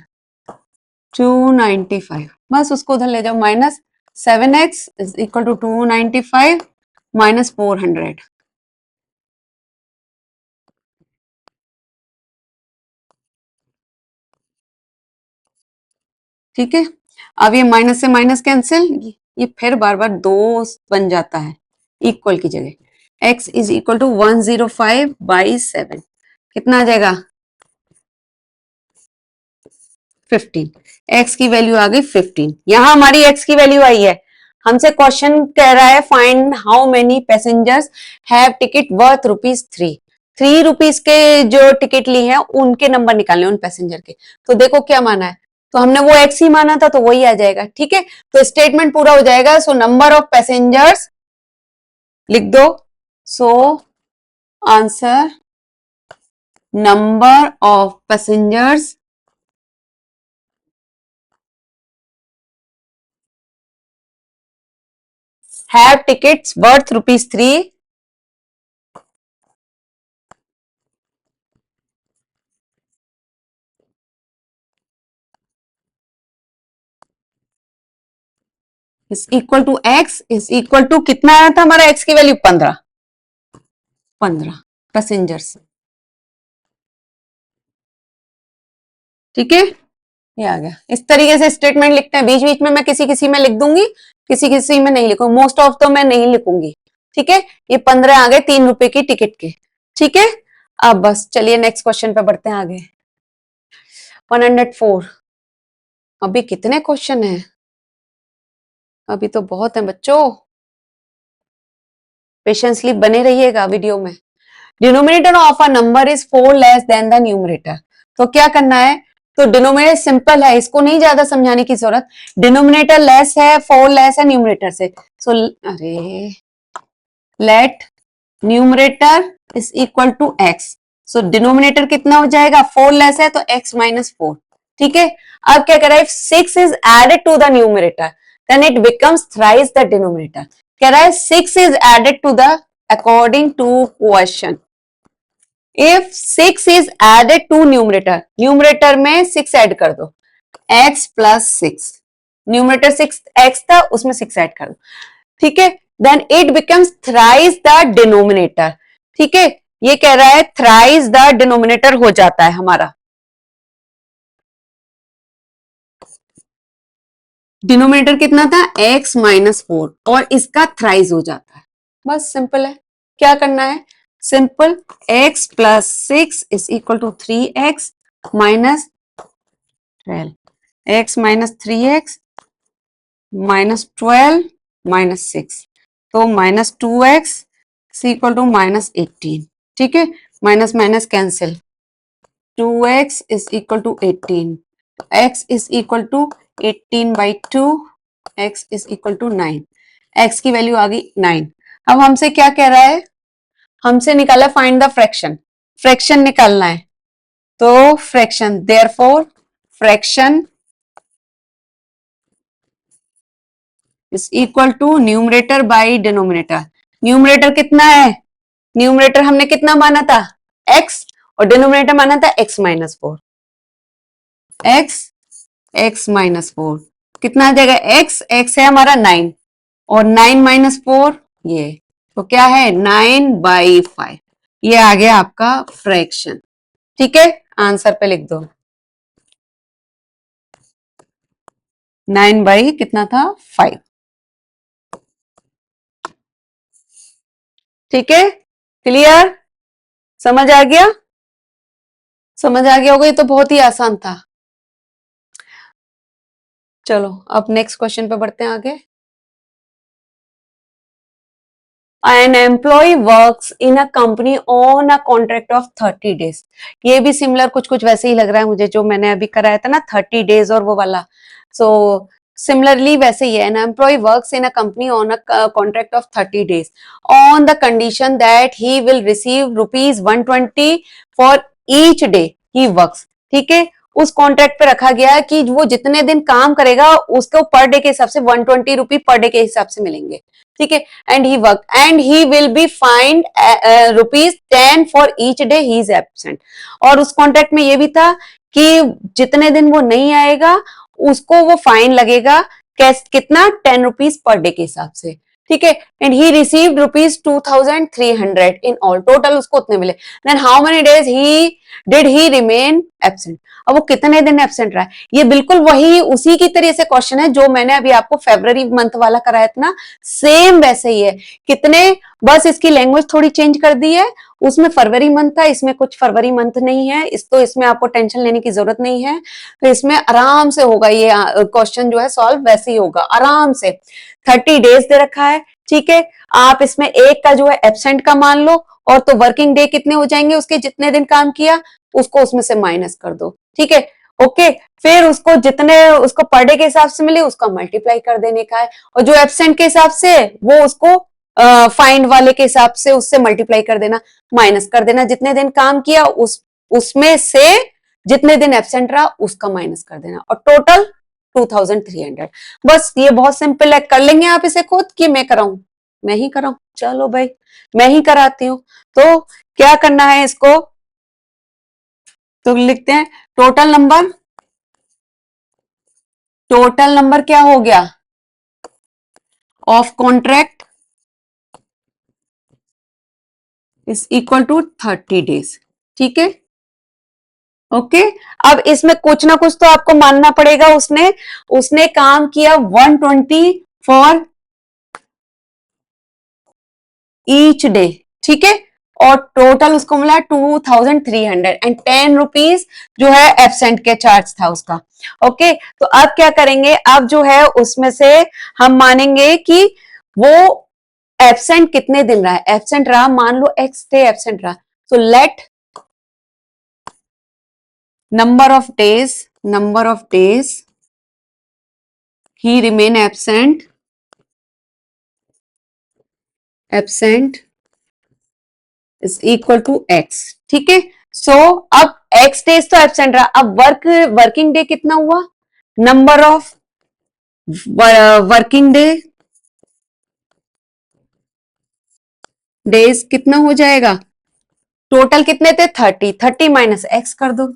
295, बस उसको उधर ले जाओ, minus 7x is equal to 295 minus 400, ठीक है, अब ये माइनस से माइनस कैंसिल, ये फिर बार बार 2 बन जाता है इक्वल की जगह। x इज इक्वल टू 105/7 कितना आ जाएगा 15। x की वैल्यू आ गई 15। यहां हमारी x की वैल्यू आई है। हमसे क्वेश्चन कह रहा है find how many passengers have ticket worth ₹3। 3 rupees के जो टिकट ली है उनके नंबर निकालने उन पैसेंजर के। तो देखो क्या माना है, तो हमने वो x ही माना था तो वही आ जाएगा। ठीक है, तो स्टेटमेंट पूरा हो जाएगा। सो नंबर ऑफ पैसेंजर्स लिख दो। So answer number of passengers have tickets worth ₹3 is equal to x is equal to कितना आया था हमारा x की वैल्यू 15 पैसेंजर्स। ठीक है, ये आ गया। इस तरीके से स्टेटमेंट लिखते हैं। बीच बीच में मैं किसी किसी में लिख दूंगी, किसी किसी में नहीं लिखूंगी, मोस्ट ऑफ तो मैं नहीं लिखूंगी। ठीक है, ये 15 आ गए 3 रुपए की टिकट के। ठीक है, अब बस चलिए नेक्स्ट क्वेश्चन पे बढ़ते हैं आगे। 104। अभी कितने क्वेश्चन है, अभी तो बहुत है बच्चों, पेशेंसली बने रहिएगा वीडियो में। Denominator of a number is 4 less than the numerator. तो क्या करना है, तो डिनोमिनेटर सिंपल है, इसको नहीं ज्यादा समझाने की जरूरत। डिनोमिनेटर लेस है, 4 लेस है न्यूमरेटर से। सो अरे let numerator is equal to x. So denominator कितना हो जाएगा, 4 लेस है तो x माइनस 4। ठीक है, अब क्या कह रहा है, 6 is added to the numerator then it becomes thrice the denominator. कह रहा है 6 is added to the, according to question, if 6 is added to numerator, numerator में 6 ऐड कर दो, x प्लस 6, न्यूमरेटर 6x था उसमें 6 ऐड कर दो। ठीक है, then it becomes thrice the denominator. ठीक है, ये कह रहा है थ्राइस द डिनोमिनेटर हो जाता है हमारा। डिनोमिनेटर कितना था x माइनस 4 और इसका थ्राइस हो जाता है। बस सिंपल है, क्या करना है, simple, x plus 6 is equal to 3x minus 12, x minus 3x minus 12 minus 6, तो minus 2x is equal to minus 18। ठीक है, minus minus cancel, 2x is equal to 18, x is equal to 18/2, x is equal to 9, x की value आ गई 9। अब हमसे क्या कह रहा है, हमसे निकाला फाइंड द फ्रैक्शन, फ्रैक्शन निकालना है। तो fraction, therefore fraction is equal to numerator by denominator. Numerator कितना है, न्यूमरेटर हमने कितना माना था x, और डिनोमिनेटर माना था x माइनस 4, x माइनस 4 कितना आ जाएगा, x है हमारा 9 और 9 माइनस 4 ये, तो क्या है 9/5। ये आ गया आपका फ्रैक्शन। ठीक है, आंसर पे लिख दो 9 बाई कितना था 5। ठीक है, क्लियर, समझ आ गया, समझ आ गया होगा, ये तो बहुत ही आसान था। चलो अब नेक्स्ट क्वेश्चन पे बढ़ते हैं आगे। An employee works in a company on a contract of 30 days। ये भी सिमिलर कुछ कुछ वैसे ही लग रहा है मुझे, जो मैंने अभी कराया था ना 30 days और वो वाला। सो सिमिलरली वैसे ही है, an employ works in a company on a contract of 30 days on the condition that he will receive ₹120 for each day he works. ठीक है, उस कॉन्ट्रैक्ट पे रखा गया है कि वो जितने दिन काम करेगा उसको पर डे के हिसाब से ₹120 पर डे के हिसाब से मिलेंगे। ठीक है, and he work and he will be find ₹10 for each day he is absent. और उस कॉन्ट्रैक्ट में ये भी था कि जितने दिन वो नहीं आएगा उसको वो फाइन लगेगा, कितना ₹10 पर डे के हिसाब से। ठीक है, and he received ₹2300 in all, total उसको उतने मिले। Then how many days he did he remain absent, अब वो कितने दिन एब्सेंट रहा है। ये बिल्कुल वही उसी की तरह से क्वेश्चन है जो मैंने अभी आपको फरवरी मंथ वाला कराया था ना, सेम वैसे ही है। कितने, बस इसकी लैंग्वेज थोड़ी चेंज कर दी है, उसमें फरवरी मंथ था, इसमें कुछ फरवरी मंथ नहीं है, तो इसमें आपको टेंशन लेने की जरूरत नहीं है। तो इसमें आराम से होगा ये क्वेश्चन जो है सॉल्व वैसे ही होगा आराम से। 30 डेज दे रखा है, ठीक है, आप इसमें एक का जो है एब्सेंट का मान लो, और तो वर्किंग डे कितने हो जाएंगे उसके, जितने दिन काम किया उसको उसमें से माइनस कर दो, ठीक है। ओके, फिर उसको जितने उसको पर डे के हिसाब से मिले उसका मल्टीप्लाई कर देने का है, और जो एब्सेंट के हिसाब से वो उसको फाइंड वाले के हिसाब से उससे मल्टीप्लाई कर देना, माइनस कर देना, जितने दिन काम किया उसमें से जितने दिन एब्सेंट रहा उसका माइनस कर देना, और टोटल 2300। बस ये बहुत सिंपल है, कर लेंगे आप इसे खुद कि मैं कराऊं, मैं ही कराऊं, चलो भाई मैं ही कराती हूँ। तो क्या करना है इसको, तो लिखते हैं टोटल नंबर, टोटल नंबर क्या हो गया of contract is equal to 30 days, ठीक है। ओके, अब इसमें कुछ ना कुछ तो आपको मानना पड़ेगा, उसने उसने काम किया 120 फॉर ईच डे, ठीक है, और टोटल उसको मिला 2300 एंड 10 रुपीज जो है एब्सेंट के चार्ज था उसका। ओके, तो अब क्या करेंगे, अब जो है उसमें से हम मानेंगे कि वो एब्सेंट कितने दिन रहा है, एब्सेंट रहा मान लो एक्स डे एब्सेंट रहा, तो late number of days he remain absent is equal to x, ठीक है। सो अब x डेज तो एब्सेंट रहा, अब वर्किंग डे कितना हुआ, नंबर ऑफ वर्किंग डेज कितना हो जाएगा, टोटल कितने थे 30, 30 माइनस एक्स कर दो,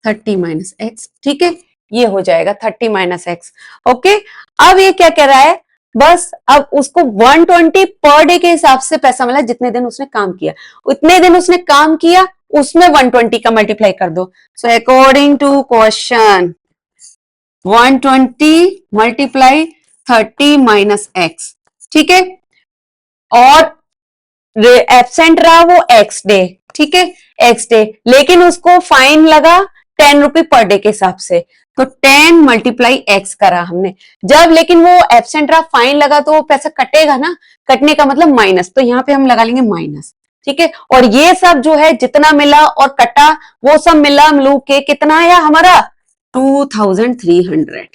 30 माइनस एक्स, ठीक है, ये हो जाएगा 30 माइनस एक्स। ओके, अब ये क्या कह रहा है, बस अब उसको 120 पर डे के हिसाब से पैसा मिला, जितने दिन उसने काम किया, उतने दिन उसने काम किया उसमें 120 का मल्टीप्लाई कर दो। So according to question 120 multiply 30 minus x, ठीक है, और एब्सेंट रहा वो एक्स डे, ठीक है, एक्स डे, लेकिन उसको फाइन लगा 10 रुपए पर डे के हिसाब से, तो 10 मल्टीप्लाई एक्स करा हमने, जब लेकिन वो एब्सेंट रहा फाइन लगा तो वो पैसा कटेगा ना, कटने का मतलब माइनस, तो यहाँ पे हम लगा लेंगे माइनस, ठीक है, और ये सब जो है जितना मिला और कटा वो सब मिला मिलू के कितना आया हमारा 2300,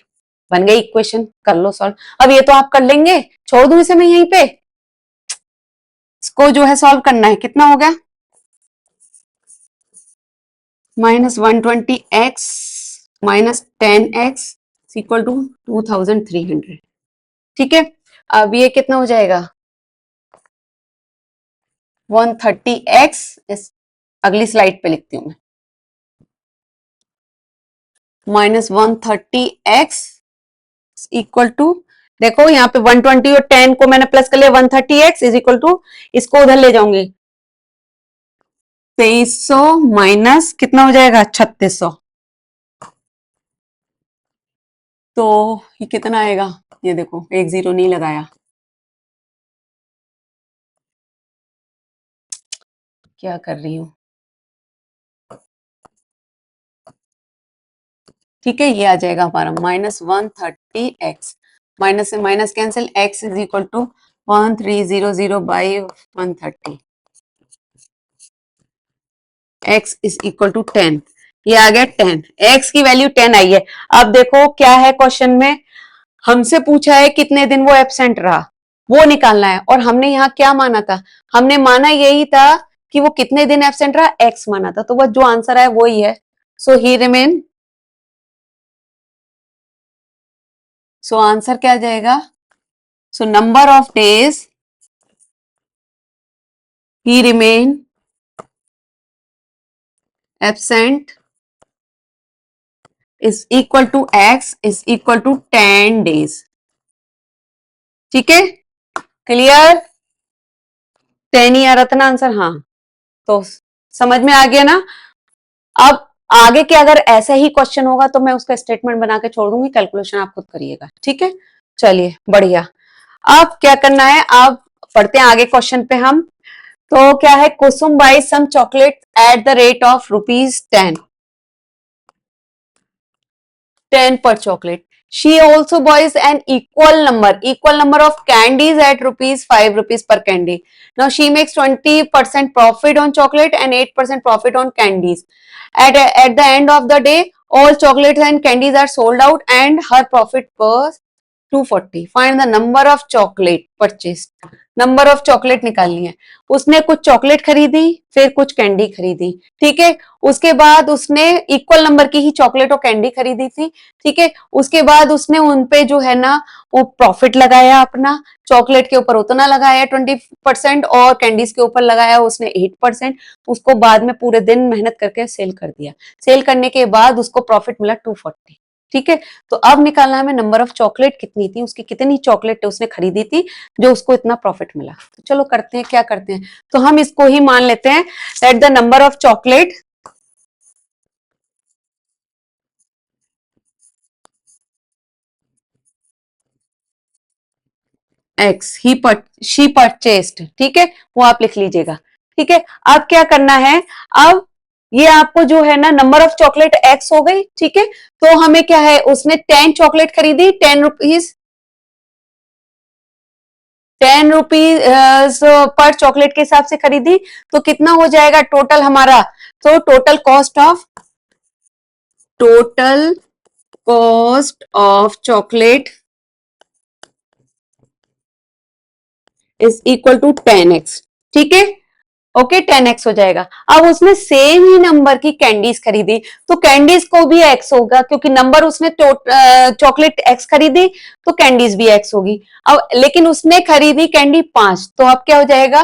बन गई इक्वेशन, कर लो सॉल्व। अब ये तो आप कर लेंगे, छोड़ दूं इसे मैं यहीं पे, इसको जो है सॉल्व करना है, कितना हो गया -120x minus 10x equal to 2300, ठीक है। अब ये कितना हो जाएगा 130x, अगली स्लाइड पे लिखती हूं मैं, -130x इक्वल टू, देखो यहाँ पे 120 और 10 को मैंने प्लस कर लिया, 130x इज इक्वल टू, इसको उधर ले जाऊंगी 2300 माइनस कितना हो जाएगा 3600, तो ये कितना आएगा, ये देखो एक जीरो नहीं लगाया, क्या कर रही हूँ, ठीक है, ये आ जाएगा हमारा -130x, माइनस से minus cancel, x is equal to 1300 by 130, x is equal to 10, ये आ गया 10, x की वैल्यू 10 आई है। अब देखो क्या है क्वेश्चन में, हमसे पूछा है कितने दिन वो एब्सेंट रहा, वो निकालना है, और हमने यहाँ क्या माना था, हमने माना यही था कि वो कितने दिन एब्सेंट रहा, x माना था, तो वह जो आंसर है वो ही है, सो ही रिमेन, सो आंसर क्या आ जाएगा, so number of days he remain absent is equal to x is equal to 10 days, ठीक है। क्लियर? 10 ही आ रहा था ना आंसर, हाँ। तो समझ में आ गया ना? अब आगे के अगर ऐसा ही क्वेश्चन होगा तो मैं उसका स्टेटमेंट बना के छोड़ दूंगी, कैलकुलेशन आप खुद करिएगा, ठीक है? चलिए बढ़िया। अब क्या करना है, अब पढ़ते हैं आगे क्वेश्चन पे हम। तो क्या है, Kusum buy some chocolate at the rate of ₹10 10 per chocolate. She also buys an equal number of candies at ₹5 per candy. Now she makes 20% profit on chocolate and 8% profit on candies. At the end of the day, all chocolates and candies are sold out and her profit was 240. Find the number of chocolate purchased. Number of chocolate निकालनी है। उसने कुछ chocolate खरीदी, फिर कुछ candy खरीदी, ठीक है। उसके बाद उसने इक्वल नंबर की ही चॉकलेट और कैंडी खरीदी थी, ठीक है। उसके बाद उसने उन पे जो है ना वो प्रॉफिट लगाया अपना, चॉकलेट के ऊपर उतना लगाया 20% और कैंडीज के ऊपर लगाया उसने 8%। उसको बाद में पूरे दिन मेहनत करके सेल कर दिया। सेल करने के बाद उसको प्रॉफिट मिला 240, ठीक है। तो अब निकालना हमें नंबर ऑफ चॉकलेट कितनी थी, उसकी कितनी चॉकलेट उसने खरीदी थी जो उसको इतना प्रॉफिट मिला। तो चलो करते हैं, क्या करते हैं, तो हम इसको ही मान लेते हैं that the number of chocolate x she purchased, ठीक है, वो आप लिख लीजिएगा, ठीक है। अब क्या करना है, अब ये आपको जो है ना नंबर ऑफ चॉकलेट एक्स हो गई, ठीक है। तो हमें क्या है, उसने 10 चॉकलेट खरीदी, ₹10 पर चॉकलेट के हिसाब से खरीदी, तो कितना हो जाएगा टोटल हमारा, तो total cost of chocolate is equal to 10x, ठीक है। ओके 10x हो जाएगा। अब उसने सेम ही नंबर की कैंडीज खरीदी, तो कैंडीज को भी x होगा, क्योंकि नंबर उसने चॉकलेट x खरीदी तो कैंडीज भी x होगी। अब लेकिन उसने खरीदी कैंडी 5, तो अब क्या हो जाएगा,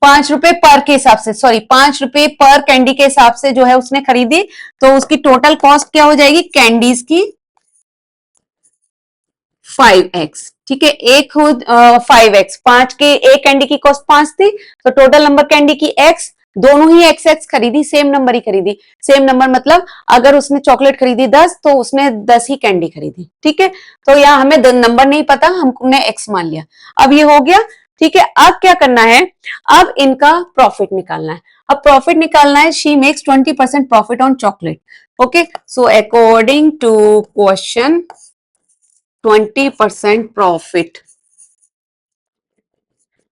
₹5 पर के हिसाब से, सॉरी ₹5 पर कैंडी के हिसाब से जो है उसने खरीदी, तो उसकी टोटल कॉस्ट क्या हो जाएगी कैंडीज की 5x, ठीक है। एक हो 5x, 5 के एक कैंडी की कॉस्ट 5 थी, तो टोटल नंबर कैंडी की x, दोनों ही एक्स एक्स खरीदी, सेम नंबर ही खरीदी। सेम नंबर मतलब अगर उसने चॉकलेट खरीदी 10 तो उसने 10 ही कैंडी खरीदी, ठीक है। तो यहाँ हमें नंबर नहीं पता, हमने x मान लिया। अब ये हो गया, ठीक है। अब क्या करना है, अब इनका प्रॉफिट निकालना है। अब प्रॉफिट निकालना है, she makes 20% profit on chocolate, okay. So according to question 20% profit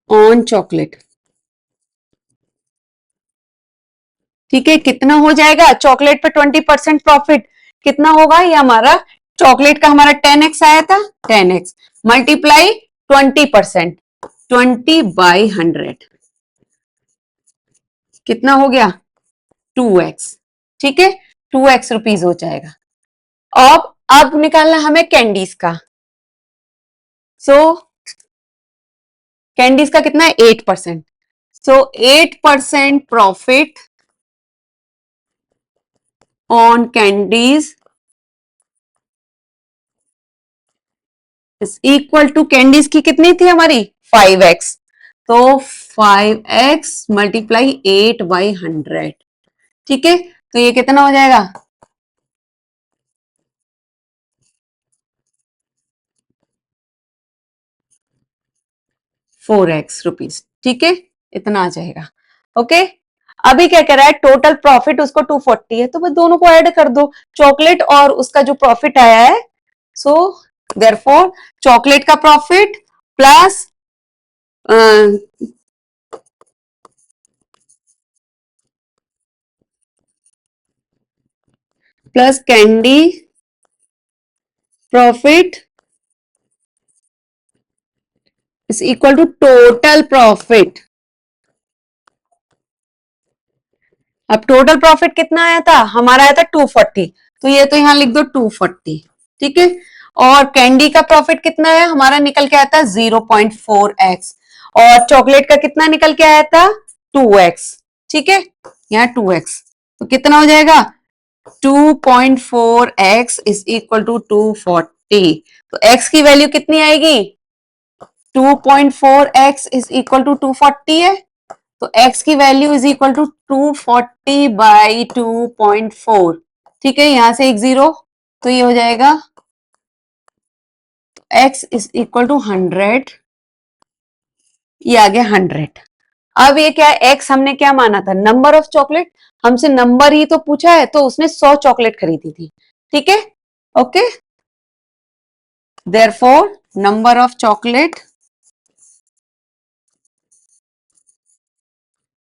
on chocolate, ठीक है। कितना हो जाएगा चॉकलेट पे 20% प्रॉफिट, कितना होगा, ये हमारा चॉकलेट का हमारा 10x आया था, 10x मल्टीप्लाई 20%, 20/100 कितना हो गया 2x, ठीक है। 2x रुपीज हो जाएगा। अब निकालना हमें कैंडीज का। सो कैंडीज का कितना है 8%, so 8% profit on candies is equal to, candies की कितनी थी हमारी 5x, तो 5x मल्टीप्लाई 8/100, ठीक है। तो ये कितना हो जाएगा 4x रुपीज, ठीक है। इतना आ जाएगा, ओके। अभी क्या कह रहा है, टोटल प्रॉफिट उसको 240 है, तो बस दोनों को ऐड कर दो, चॉकलेट और उसका जो प्रॉफिट आया है। सो देयरफॉर चॉकलेट का profit plus candy profit is equal to total profit. अब टोटल प्रॉफिट कितना आया था हमारा, आया था 240, तो ये तो यहां लिख दो 240, ठीक है। और कैंडी का प्रॉफिट कितना है हमारा, निकल के आया था 0.4x, और चॉकलेट का कितना निकल के आया था 2x, ठीक है। यहाँ 2x, तो कितना हो जाएगा 2.4x इज इक्वल टू 240। तो x की वैल्यू कितनी आएगी 2.4x इज इक्वल टू 240 है, तो x की value is equal to 240 by 2.4। ठीक है, यहां से एक जीरो, तो ये हो जाएगा x इज इक्वल टू 100, ये आ गया 100। अब ये क्या है, x हमने क्या माना था, नंबर ऑफ चॉकलेट, हमसे नंबर ही तो पूछा है, तो उसने 100 चॉकलेट खरीदी थी। ठीक है, okay, therefore number of chocolate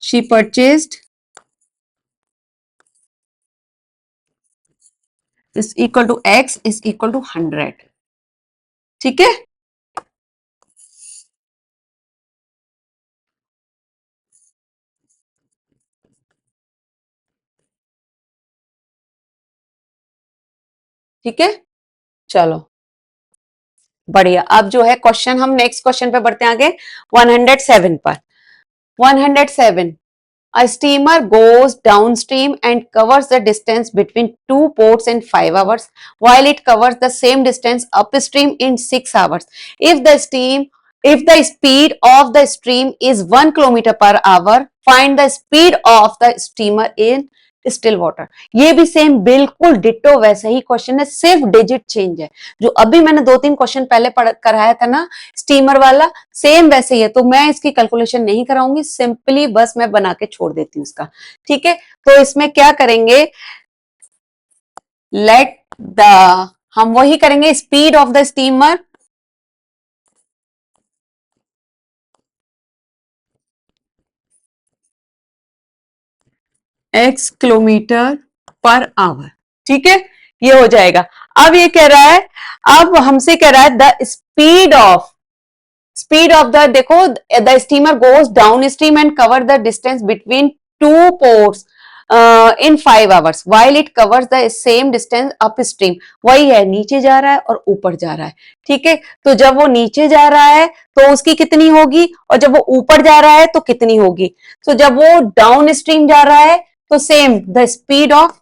she purchased is equal to x is equal to 100। ठीक है, ठीक है, चलो बढ़िया। अब जो है क्वेश्चन, हम नेक्स्ट क्वेश्चन पे बढ़ते हैं आगे, 107 पर। 107, a steamer goes downstream and covers the distance between two ports in 5 hours, while it covers the same distance upstream in 6 hours. If the speed of the stream is 1 kilometer per hour, find the speed of the steamer in still water. ये भी same बिल्कुल ditto वैसे ही question है, सिर्फ digit change है। जो अभी मैंने 2-3 क्वेश्चन पहले कराया था ना स्टीमर वाला, सेम वैसे ही है, तो मैं इसकी कैलकुलेशन नहीं कराऊंगी, सिंपली बस मैं बना के छोड़ देती हूँ इसका। ठीक है, तो इसमें क्या करेंगे, लेट द, हम वही करेंगे, speed of the steamer x kilometre per hour. ठीक है, ये हो जाएगा। अब ये कह रहा है, अब हमसे कह रहा है द स्पीड ऑफ द, देखो, the steamer goes downstream and cover the distance between two ports in 5 hours while it covers the same distance up stream. वही है, नीचे जा रहा है और ऊपर जा रहा है। ठीक है, तो जब वो नीचे जा रहा है तो उसकी कितनी होगी, और जब वो ऊपर जा रहा है तो कितनी होगी। तो जब वो डाउन स्ट्रीम जा रहा है तो same, the speed of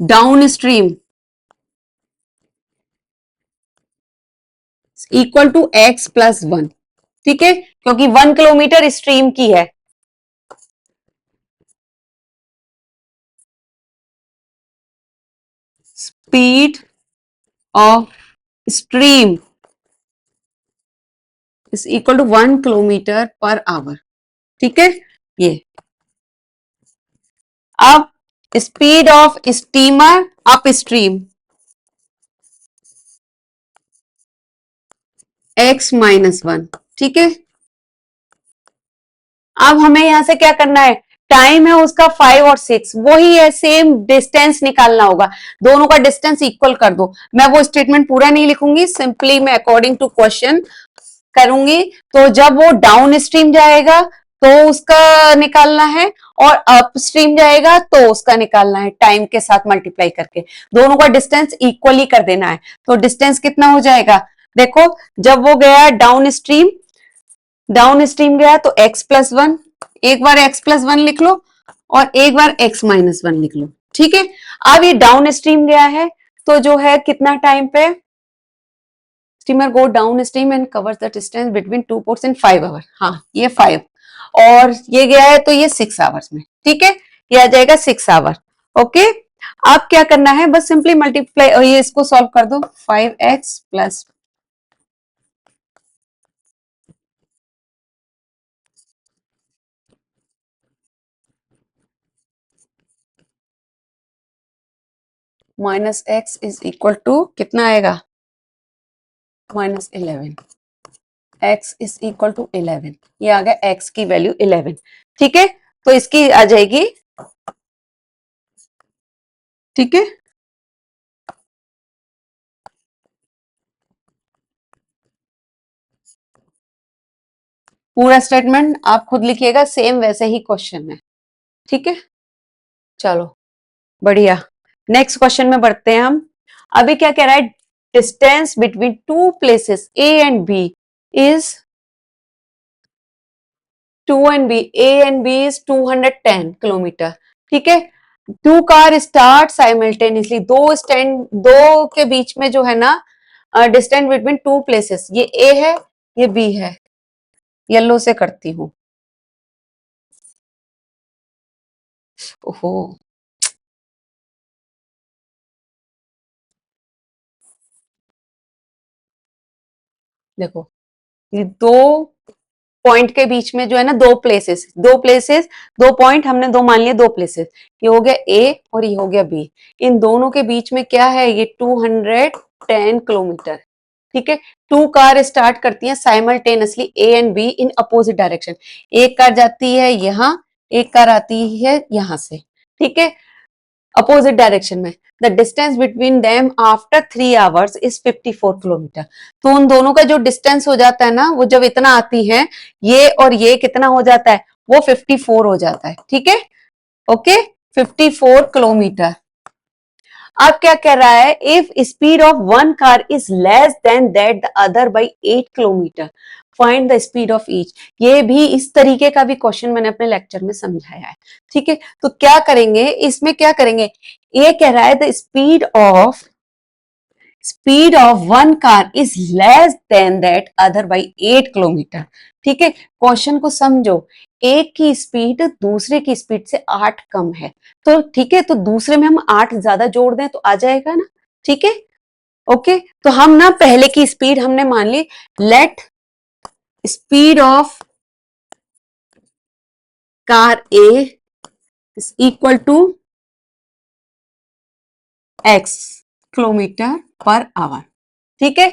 downstream equal to x plus one. ठीक है, क्योंकि 1 किलोमीटर स्ट्रीम की है। Speed of stream is equal to 1 kilometre per hour. ठीक है, ये अब speed of steamer upstream x minus one. ठीक है, अब हमें यहां से क्या करना है, टाइम है उसका 5 और 6, वही है, सेम डिस्टेंस निकालना होगा, दोनों का डिस्टेंस इक्वल कर दो। मैं वो स्टेटमेंट पूरा नहीं लिखूंगी, सिंपली मैं अकॉर्डिंग टू क्वेश्चन करूंगी। तो जब वो डाउन स्ट्रीम जाएगा तो उसका निकालना है, और अप स्ट्रीम जाएगा तो उसका निकालना है, टाइम के साथ मल्टीप्लाई करके दोनों का डिस्टेंस इक्वली कर देना है। तो डिस्टेंस कितना हो जाएगा, देखो, जब वो गया डाउन स्ट्रीम गया तो x प्लस वन, एक बार x प्लस वन लिख लो और एक बार x माइनस वन लिख लो। ठीक है, अब ये डाउन स्ट्रीम गया है तो जो है कितना टाइम पे, steamer go downstream and covers the distance between two ports in 5 hour. हाँ, ये 5 और ये गया है तो ये 6 आवर्स में। ठीक है, ये आ जाएगा 6 आवर। ओके, अब क्या करना है, बस सिंपली मल्टीप्लाई, ये इसको सॉल्व कर दो, 5x plus minus x is equal to कितना आएगा, -11। x इज इक्वल टू 11, ये आ गया x की वैल्यू 11। ठीक है, तो इसकी आ जाएगी, ठीक है, पूरा स्टेटमेंट आप खुद लिखिएगा, सेम वैसे ही क्वेश्चन है। ठीक है, चलो बढ़िया, नेक्स्ट क्वेश्चन में बढ़ते हैं हम। अभी क्या कह रहा है, distance between two places A and B is 2 and B, A and B is 210 kilometre. ठीक है, टू कार स्टार्ट साइमल्टेनियसली, दो के बीच में जो है ना डिस्टेंस बिटवीन टू प्लेसेस, ये ए है ये बी है, येलो से करती हूँ। ओहो, देखो ये दो पॉइंट के बीच में जो है ना दो प्लेसेस, दो पॉइंट हमने दो मान लिए, दो प्लेसेस, ये हो गया ए और ये हो गया बी। इन दोनों के बीच में क्या है, ये 210 किलोमीटर। ठीक है, टू कार स्टार्ट करती हैं simultaneously A and be in opposite direction. एक कार जाती है यहाँ, एक कार आती है यहाँ से। ठीक है, अपोजिट डायरेक्शन में। The distance between them after 3 hours is 54 kilometre. तो उन दोनों का जो डिस्टेंस हो जाता है ना, वो जब इतना आती है, ये और ये कितना हो जाता है, वो 54 हो जाता है। ठीक है, ओके, 54 किलोमीटर। अब क्या कह रहा है, if speed of one car is less than that the other by 8 kilometre, find the speed of each. ये भी इस तरीके का भी क्वेश्चन मैंने अपने लेक्चर में समझाया है। ठीक है, तो क्या करेंगे इसमें, क्या करेंगे, ये कह रहा है the speed of one car is less than that other by 8 kilometre. ठीक है, क्वेश्चन को समझो, एक की स्पीड दूसरे की स्पीड से 8 कम है, तो ठीक है, तो दूसरे में हम 8 ज्यादा जोड़ दें तो आ जाएगा ना। ठीक है, ओके, तो हम ना पहले की स्पीड हमने मान ली, let speed of car A is equal to x kilometre per hour. ठीक है,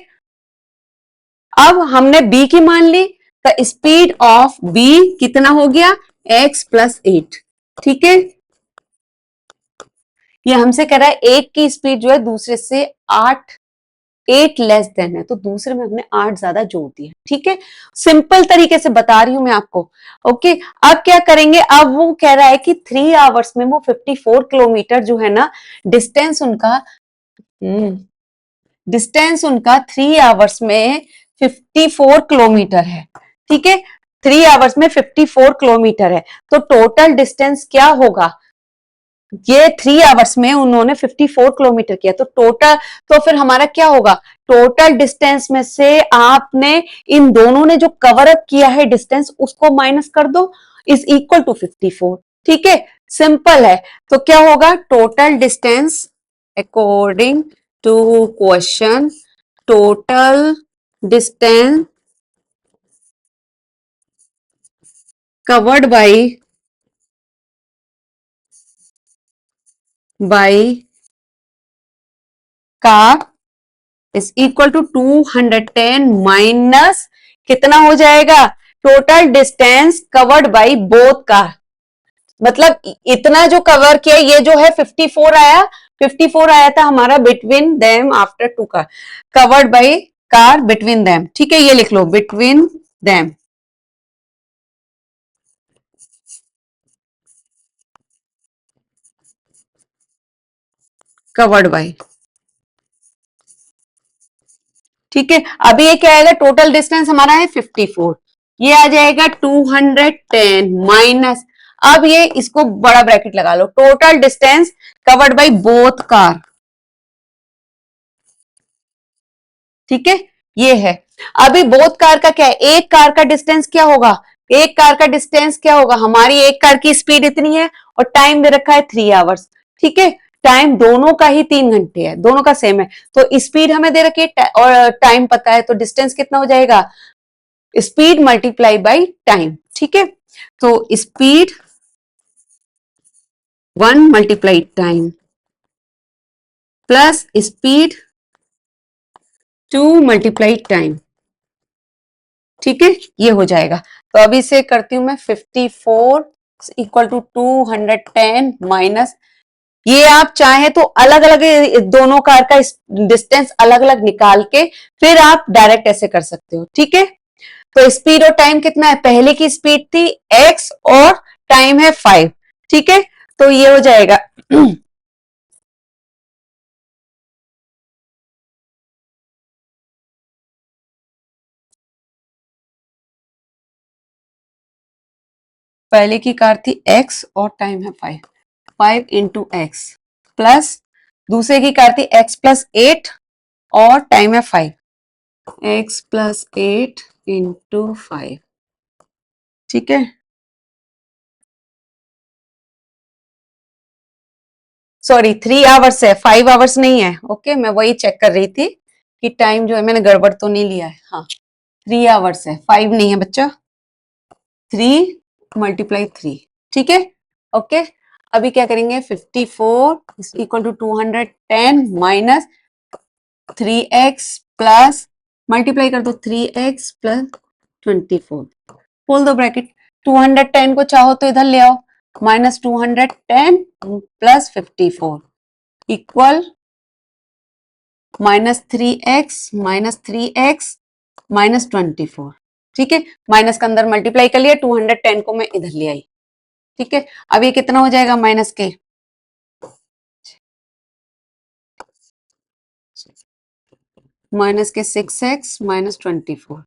अब हमने बी की मान ली, तो स्पीड ऑफ बी कितना हो गया, x+8। ठीक है, ये हमसे कह रहा है एक की स्पीड जो है दूसरे से 8 लेस देन है, तो दूसरे में हमने 8 ज्यादा जोड़ दिया। ठीक है, सिंपल तरीके से बता रही हूं मैं आपको। ओके, अब क्या करेंगे, अब वो कह रहा है कि 3 आवर्स में वो 54 किलोमीटर जो है ना, डिस्टेंस उनका डिस्टेंस उनका 3 आवर्स में 54 किलोमीटर है। ठीक है, 3 आवर्स में 54 किलोमीटर है, तो टोटल डिस्टेंस क्या होगा, ये 3 आवर्स में उन्होंने 54 किलोमीटर किया, तो टोटल, तो फिर हमारा क्या होगा, टोटल डिस्टेंस में से आपने इन दोनों ने जो कवर अप किया है डिस्टेंस, उसको माइनस कर दो, इज इक्वल टू 54। ठीक है, सिंपल है। तो क्या होगा, total distance according to question, total distance covered by car is equal to 210 minus कितना हो जाएगा, total distance covered by both car, मतलब इतना जो कवर किया, ये जो है 54 आया, 54 आया था हमारा between them after two car, covered by car between them. ठीक है, ये लिख लो, बिटवीन देम कवर्ड बाई। ठीक है, अभी ये क्या आएगा, टोटल डिस्टेंस हमारा है 54, ये आ जाएगा 210 माइनस, अब ये इसको बड़ा ब्रैकेट लगा लो, total distance covered by both car. ठीक है, ये है। अभी बोथ कार का क्या है, एक कार का डिस्टेंस क्या होगा, एक कार का डिस्टेंस क्या होगा, हमारी एक कार की स्पीड इतनी है और टाइम दे रखा है 3 आवर्स। ठीक है, टाइम दोनों का ही 3 घंटे है, दोनों का सेम है, तो स्पीड हमें दे रखी है और टाइम पता है, तो डिस्टेंस कितना हो जाएगा, स्पीड मल्टीप्लाई बाई टाइम। ठीक है, तो speed 1 multiply time plus speed 2 multiply time. ठीक है, ये हो जाएगा। तो अभी से करती हूं मैं, 54 इक्वल टू 210 माइनस, ये आप चाहे तो अलग अलग दोनों कार का डिस्टेंस अलग अलग निकाल के फिर आप डायरेक्ट ऐसे कर सकते हो। ठीक है, तो स्पीड और टाइम कितना है, पहले की स्पीड थी x और टाइम है 5। ठीक है, तो ये हो जाएगा पहले की कार थी x और टाइम है 5, 5 इंटू एक्स प्लस दूसरे की करती एक्स प्लस 8 और टाइम है 5 एक्स प्लस 8 इंटू 5 ठीक है। सॉरी 3 आवर्स है 5 आवर्स नहीं है। ओके मैं वही चेक कर रही थी कि टाइम जो है मैंने गड़बड़ तो नहीं लिया है। हाँ 3 आवर्स है 5 नहीं है बच्चा 3 मल्टीप्लाई 3 ठीक है। ओके अभी क्या करेंगे 54 is equal to 210 minus 3x plus multiply कर दो 3x प्लस 24 खोल दो ब्रैकेट 210 को चाहो तो इधर ले आओ minus 210 plus 54 equal -3x minus 24 ठीक है। माइनस का अंदर मल्टीप्लाई कर लिया 210 को मैं इधर ले आई ठीक है। अब ये कितना हो जाएगा माइनस के -6x माइनस 24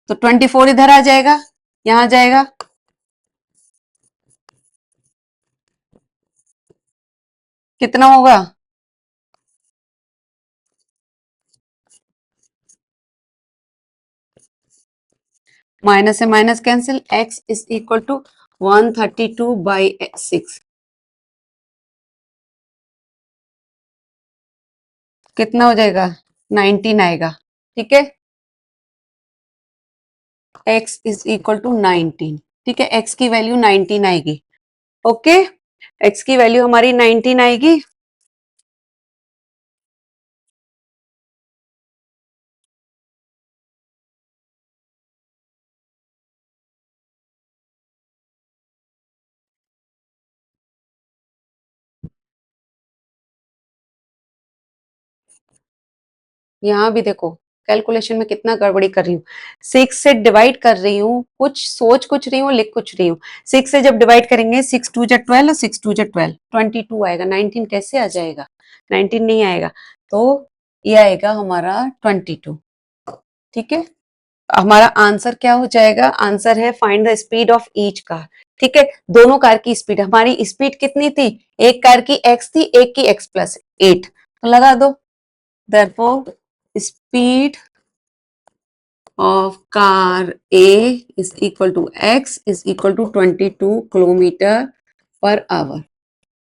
तो 24 इधर आ जाएगा यहां जाएगा कितना होगा माइनस से minus cancel x is equal to 132/6 कितना हो जाएगा 19 आएगा ठीक है। x इज इक्वल टू 19 ठीक है x की वैल्यू 19 आएगी। ओके x की वैल्यू हमारी 19 आएगी। यहाँ भी देखो कैलकुलेशन में कितना गड़बड़ी कर रही हूँ 6 से डिवाइड कर रही हूँ कुछ सोच कुछ रही हूँ लिख कुछ रही हूँ 6 से जब डिवाइड करेंगे 6 2 जा 12 और 6 2 जा 12 22 आएगा 19 कैसे आ जाएगा 19 नहीं आएगा तो ये आएगा हमारा 22 ठीक है। हमारा आंसर क्या हो जाएगा आंसर है find the speed of each car ठीक है। दोनों कार की स्पीड हमारी स्पीड कितनी थी एक कार की x थी एक की x प्लस 8 तो लगा दो therefore speed of car A is equal to x is equal to 22 kilometer per hour.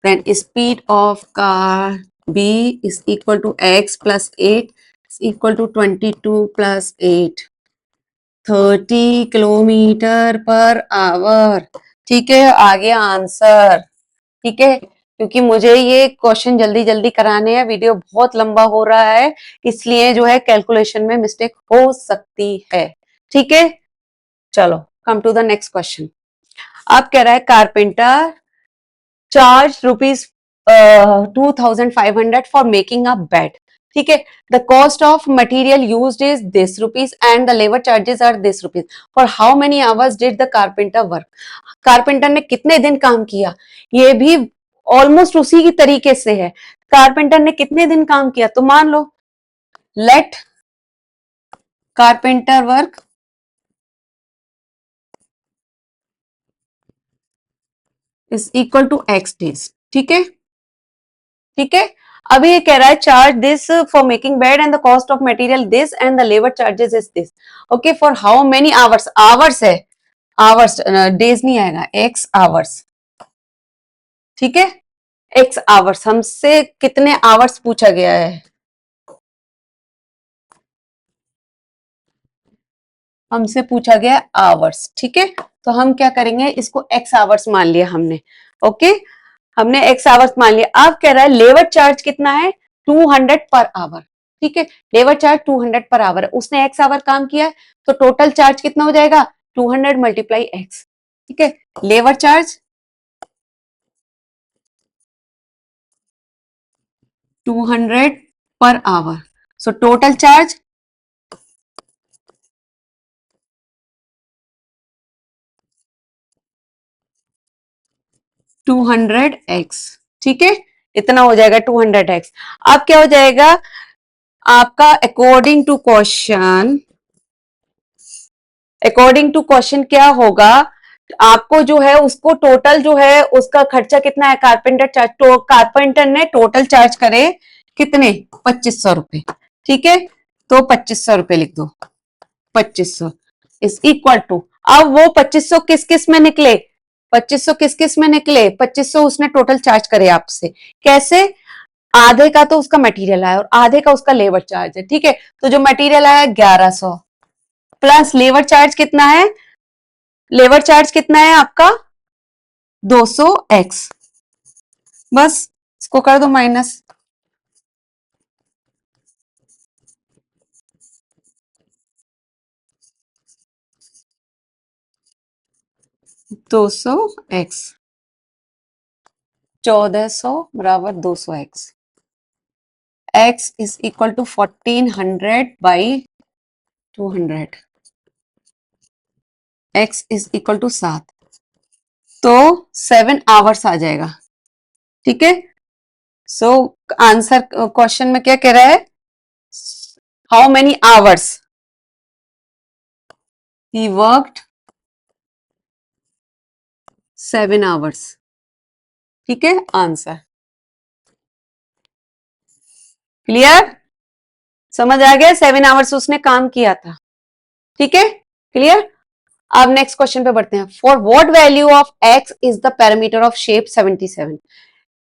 Then speed of car B is equal to x plus 8 is equal to 22 plus 8 30 kilometre per hour ठीक है। आ गया answer ठीक है क्योंकि मुझे ये question जल्दी जल्दी कराने हैं वीडियो बहुत लंबा हो रहा है इसलिए जो है कैलकुलेशन में मिस्टेक हो सकती है ठीक है। चलो come to the next question. अब कह रहा है carpenter charge rupees 2500 for making a bed ठीक है। The cost of material used is this rupees and the labour charges are this rupees for how many hours did the carpenter work carpenter ने कितने दिन काम किया ये भी almost उसी की तरीके से है कारपेंटर ने कितने दिन काम किया तो मान लो let carpenter work is equal to x days ठीक है ठीक है। अभी ये कह रहा है charge this for making bed and the cost of material this and the labour charges is this okay for how many hours hours है आवर्स डेज नहीं आएगा एक्स आवर्स ठीक है एक्स आवर्स हमसे कितने आवर्स पूछा गया है हमसे पूछा गया आवर्स ठीक है। तो हम क्या करेंगे इसको एक्स आवर्स मान लिया हमने ओके हमने एक्स आवर्स मान लिया। अब कह रहा है लेबर चार्ज कितना है 200 पर आवर ठीक है लेबर चार्ज 200 पर आवर है उसने एक्स आवर काम किया है तो टोटल चार्ज कितना हो जाएगा 200 मल्टीप्लाई एक्स ठीक है। Labour charge 200 per hour so total charge 200x ठीक है इतना हो जाएगा 200x। अब क्या हो जाएगा आपका अकॉर्डिंग टू क्वेश्चन क्या होगा आपको जो है उसको टोटल जो है उसका खर्चा कितना है, कारपेंटर चार्ज, तो कारपेंटर ने टोटल चार्ज करे कितने, 2500 रुपए। ठीक है, तो 2500 रुपए लिख दो, 2500 इज इक्वल टू, अब वो 2500 किस किस में निकले, 2500 किस किस में निकले, 2500 उसने टोटल चार्ज करे आपसे, कैसे, आधे का तो उसका मटेरियल आया और आधे का उसका लेबर चार्ज है। ठीक है, तो जो मटेरियल आया 1100 प्लस लेबर चार्ज कितना है, लेबर चार्ज कितना है आपका 200x, बस इसको कर दो माइनस, 200x, 1400 बराबर 200x, x is equal to 1400 by 200, x is equal to 7, तो 7 आवर्स आ जाएगा। ठीक है, सो आंसर क्वेश्चन में क्या कह रहा है, how many hours he worked, 7 hours. ठीक है, आंसर क्लियर, समझ आ गया, 7 आवर्स उसने काम किया था। ठीक है, क्लियर। अब नेक्स्ट क्वेश्चन पे बढ़ते हैं, for what value of x is the parameter of shape 77,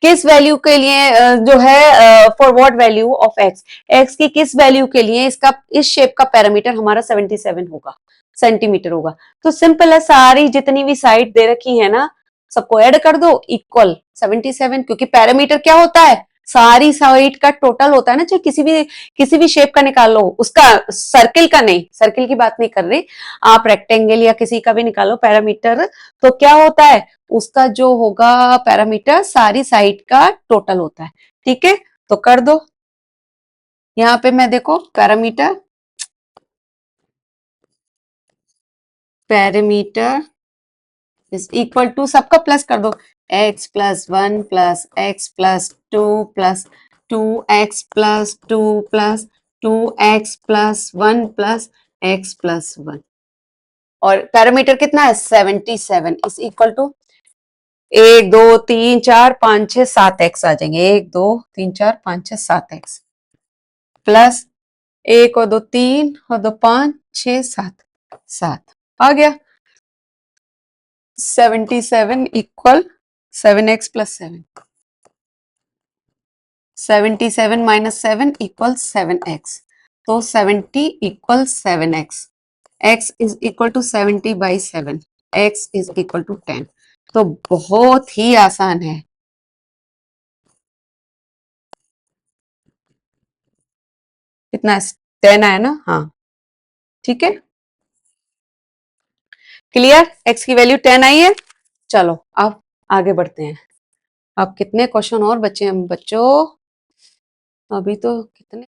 किस वैल्यू के लिए जो है, for what value of x, x की किस वैल्यू के लिए इसका, इस शेप का पैरामीटर हमारा 77 होगा, सेंटीमीटर होगा। तो सिंपल है, सारी जितनी भी साइड दे रखी है ना सबको ऐड कर दो इक्वल 77, क्योंकि पैरामीटर क्या होता है, सारी साइड का टोटल होता है ना, चाहे किसी भी शेप का निकाल लो उसका, सर्किल का नहीं, सर्किल की बात नहीं कर रही, आप रेक्टेंगल या किसी का भी निकालो पैरामीटर, तो क्या होता है उसका जो होगा पैरामीटर सारी साइड का टोटल होता है। ठीक है, तो कर दो, यहां पे मैं देखो parameter, parameter is equal to, सबका प्लस कर दो, x+1 plus x+2 plus 2x+2 plus 2x+1 plus x+1, और पैरामीटर कितना है 77 इज इक्वल टू 1 2 3 4 5 6 7 एक्स आ जाएंगे, 1 2 3 4 5 6 7 एक्स प्लस 1 और 2 3 और 2 5 6 7, 7 आ गया, 77 equal 7x+7, 77 minus 7 equal 7x, तो 70 equal 7x, x is equal to 70/7, x is equal to 10। तो बहुत ही आसान है, कितना 10 आया ना, हाँ ठीक है, क्लियर, x की वैल्यू 10 आई है। चलो अब आगे बढ़ते हैं, अब कितने क्वेश्चन और बचे हैं बच्चों, अभी तो कितने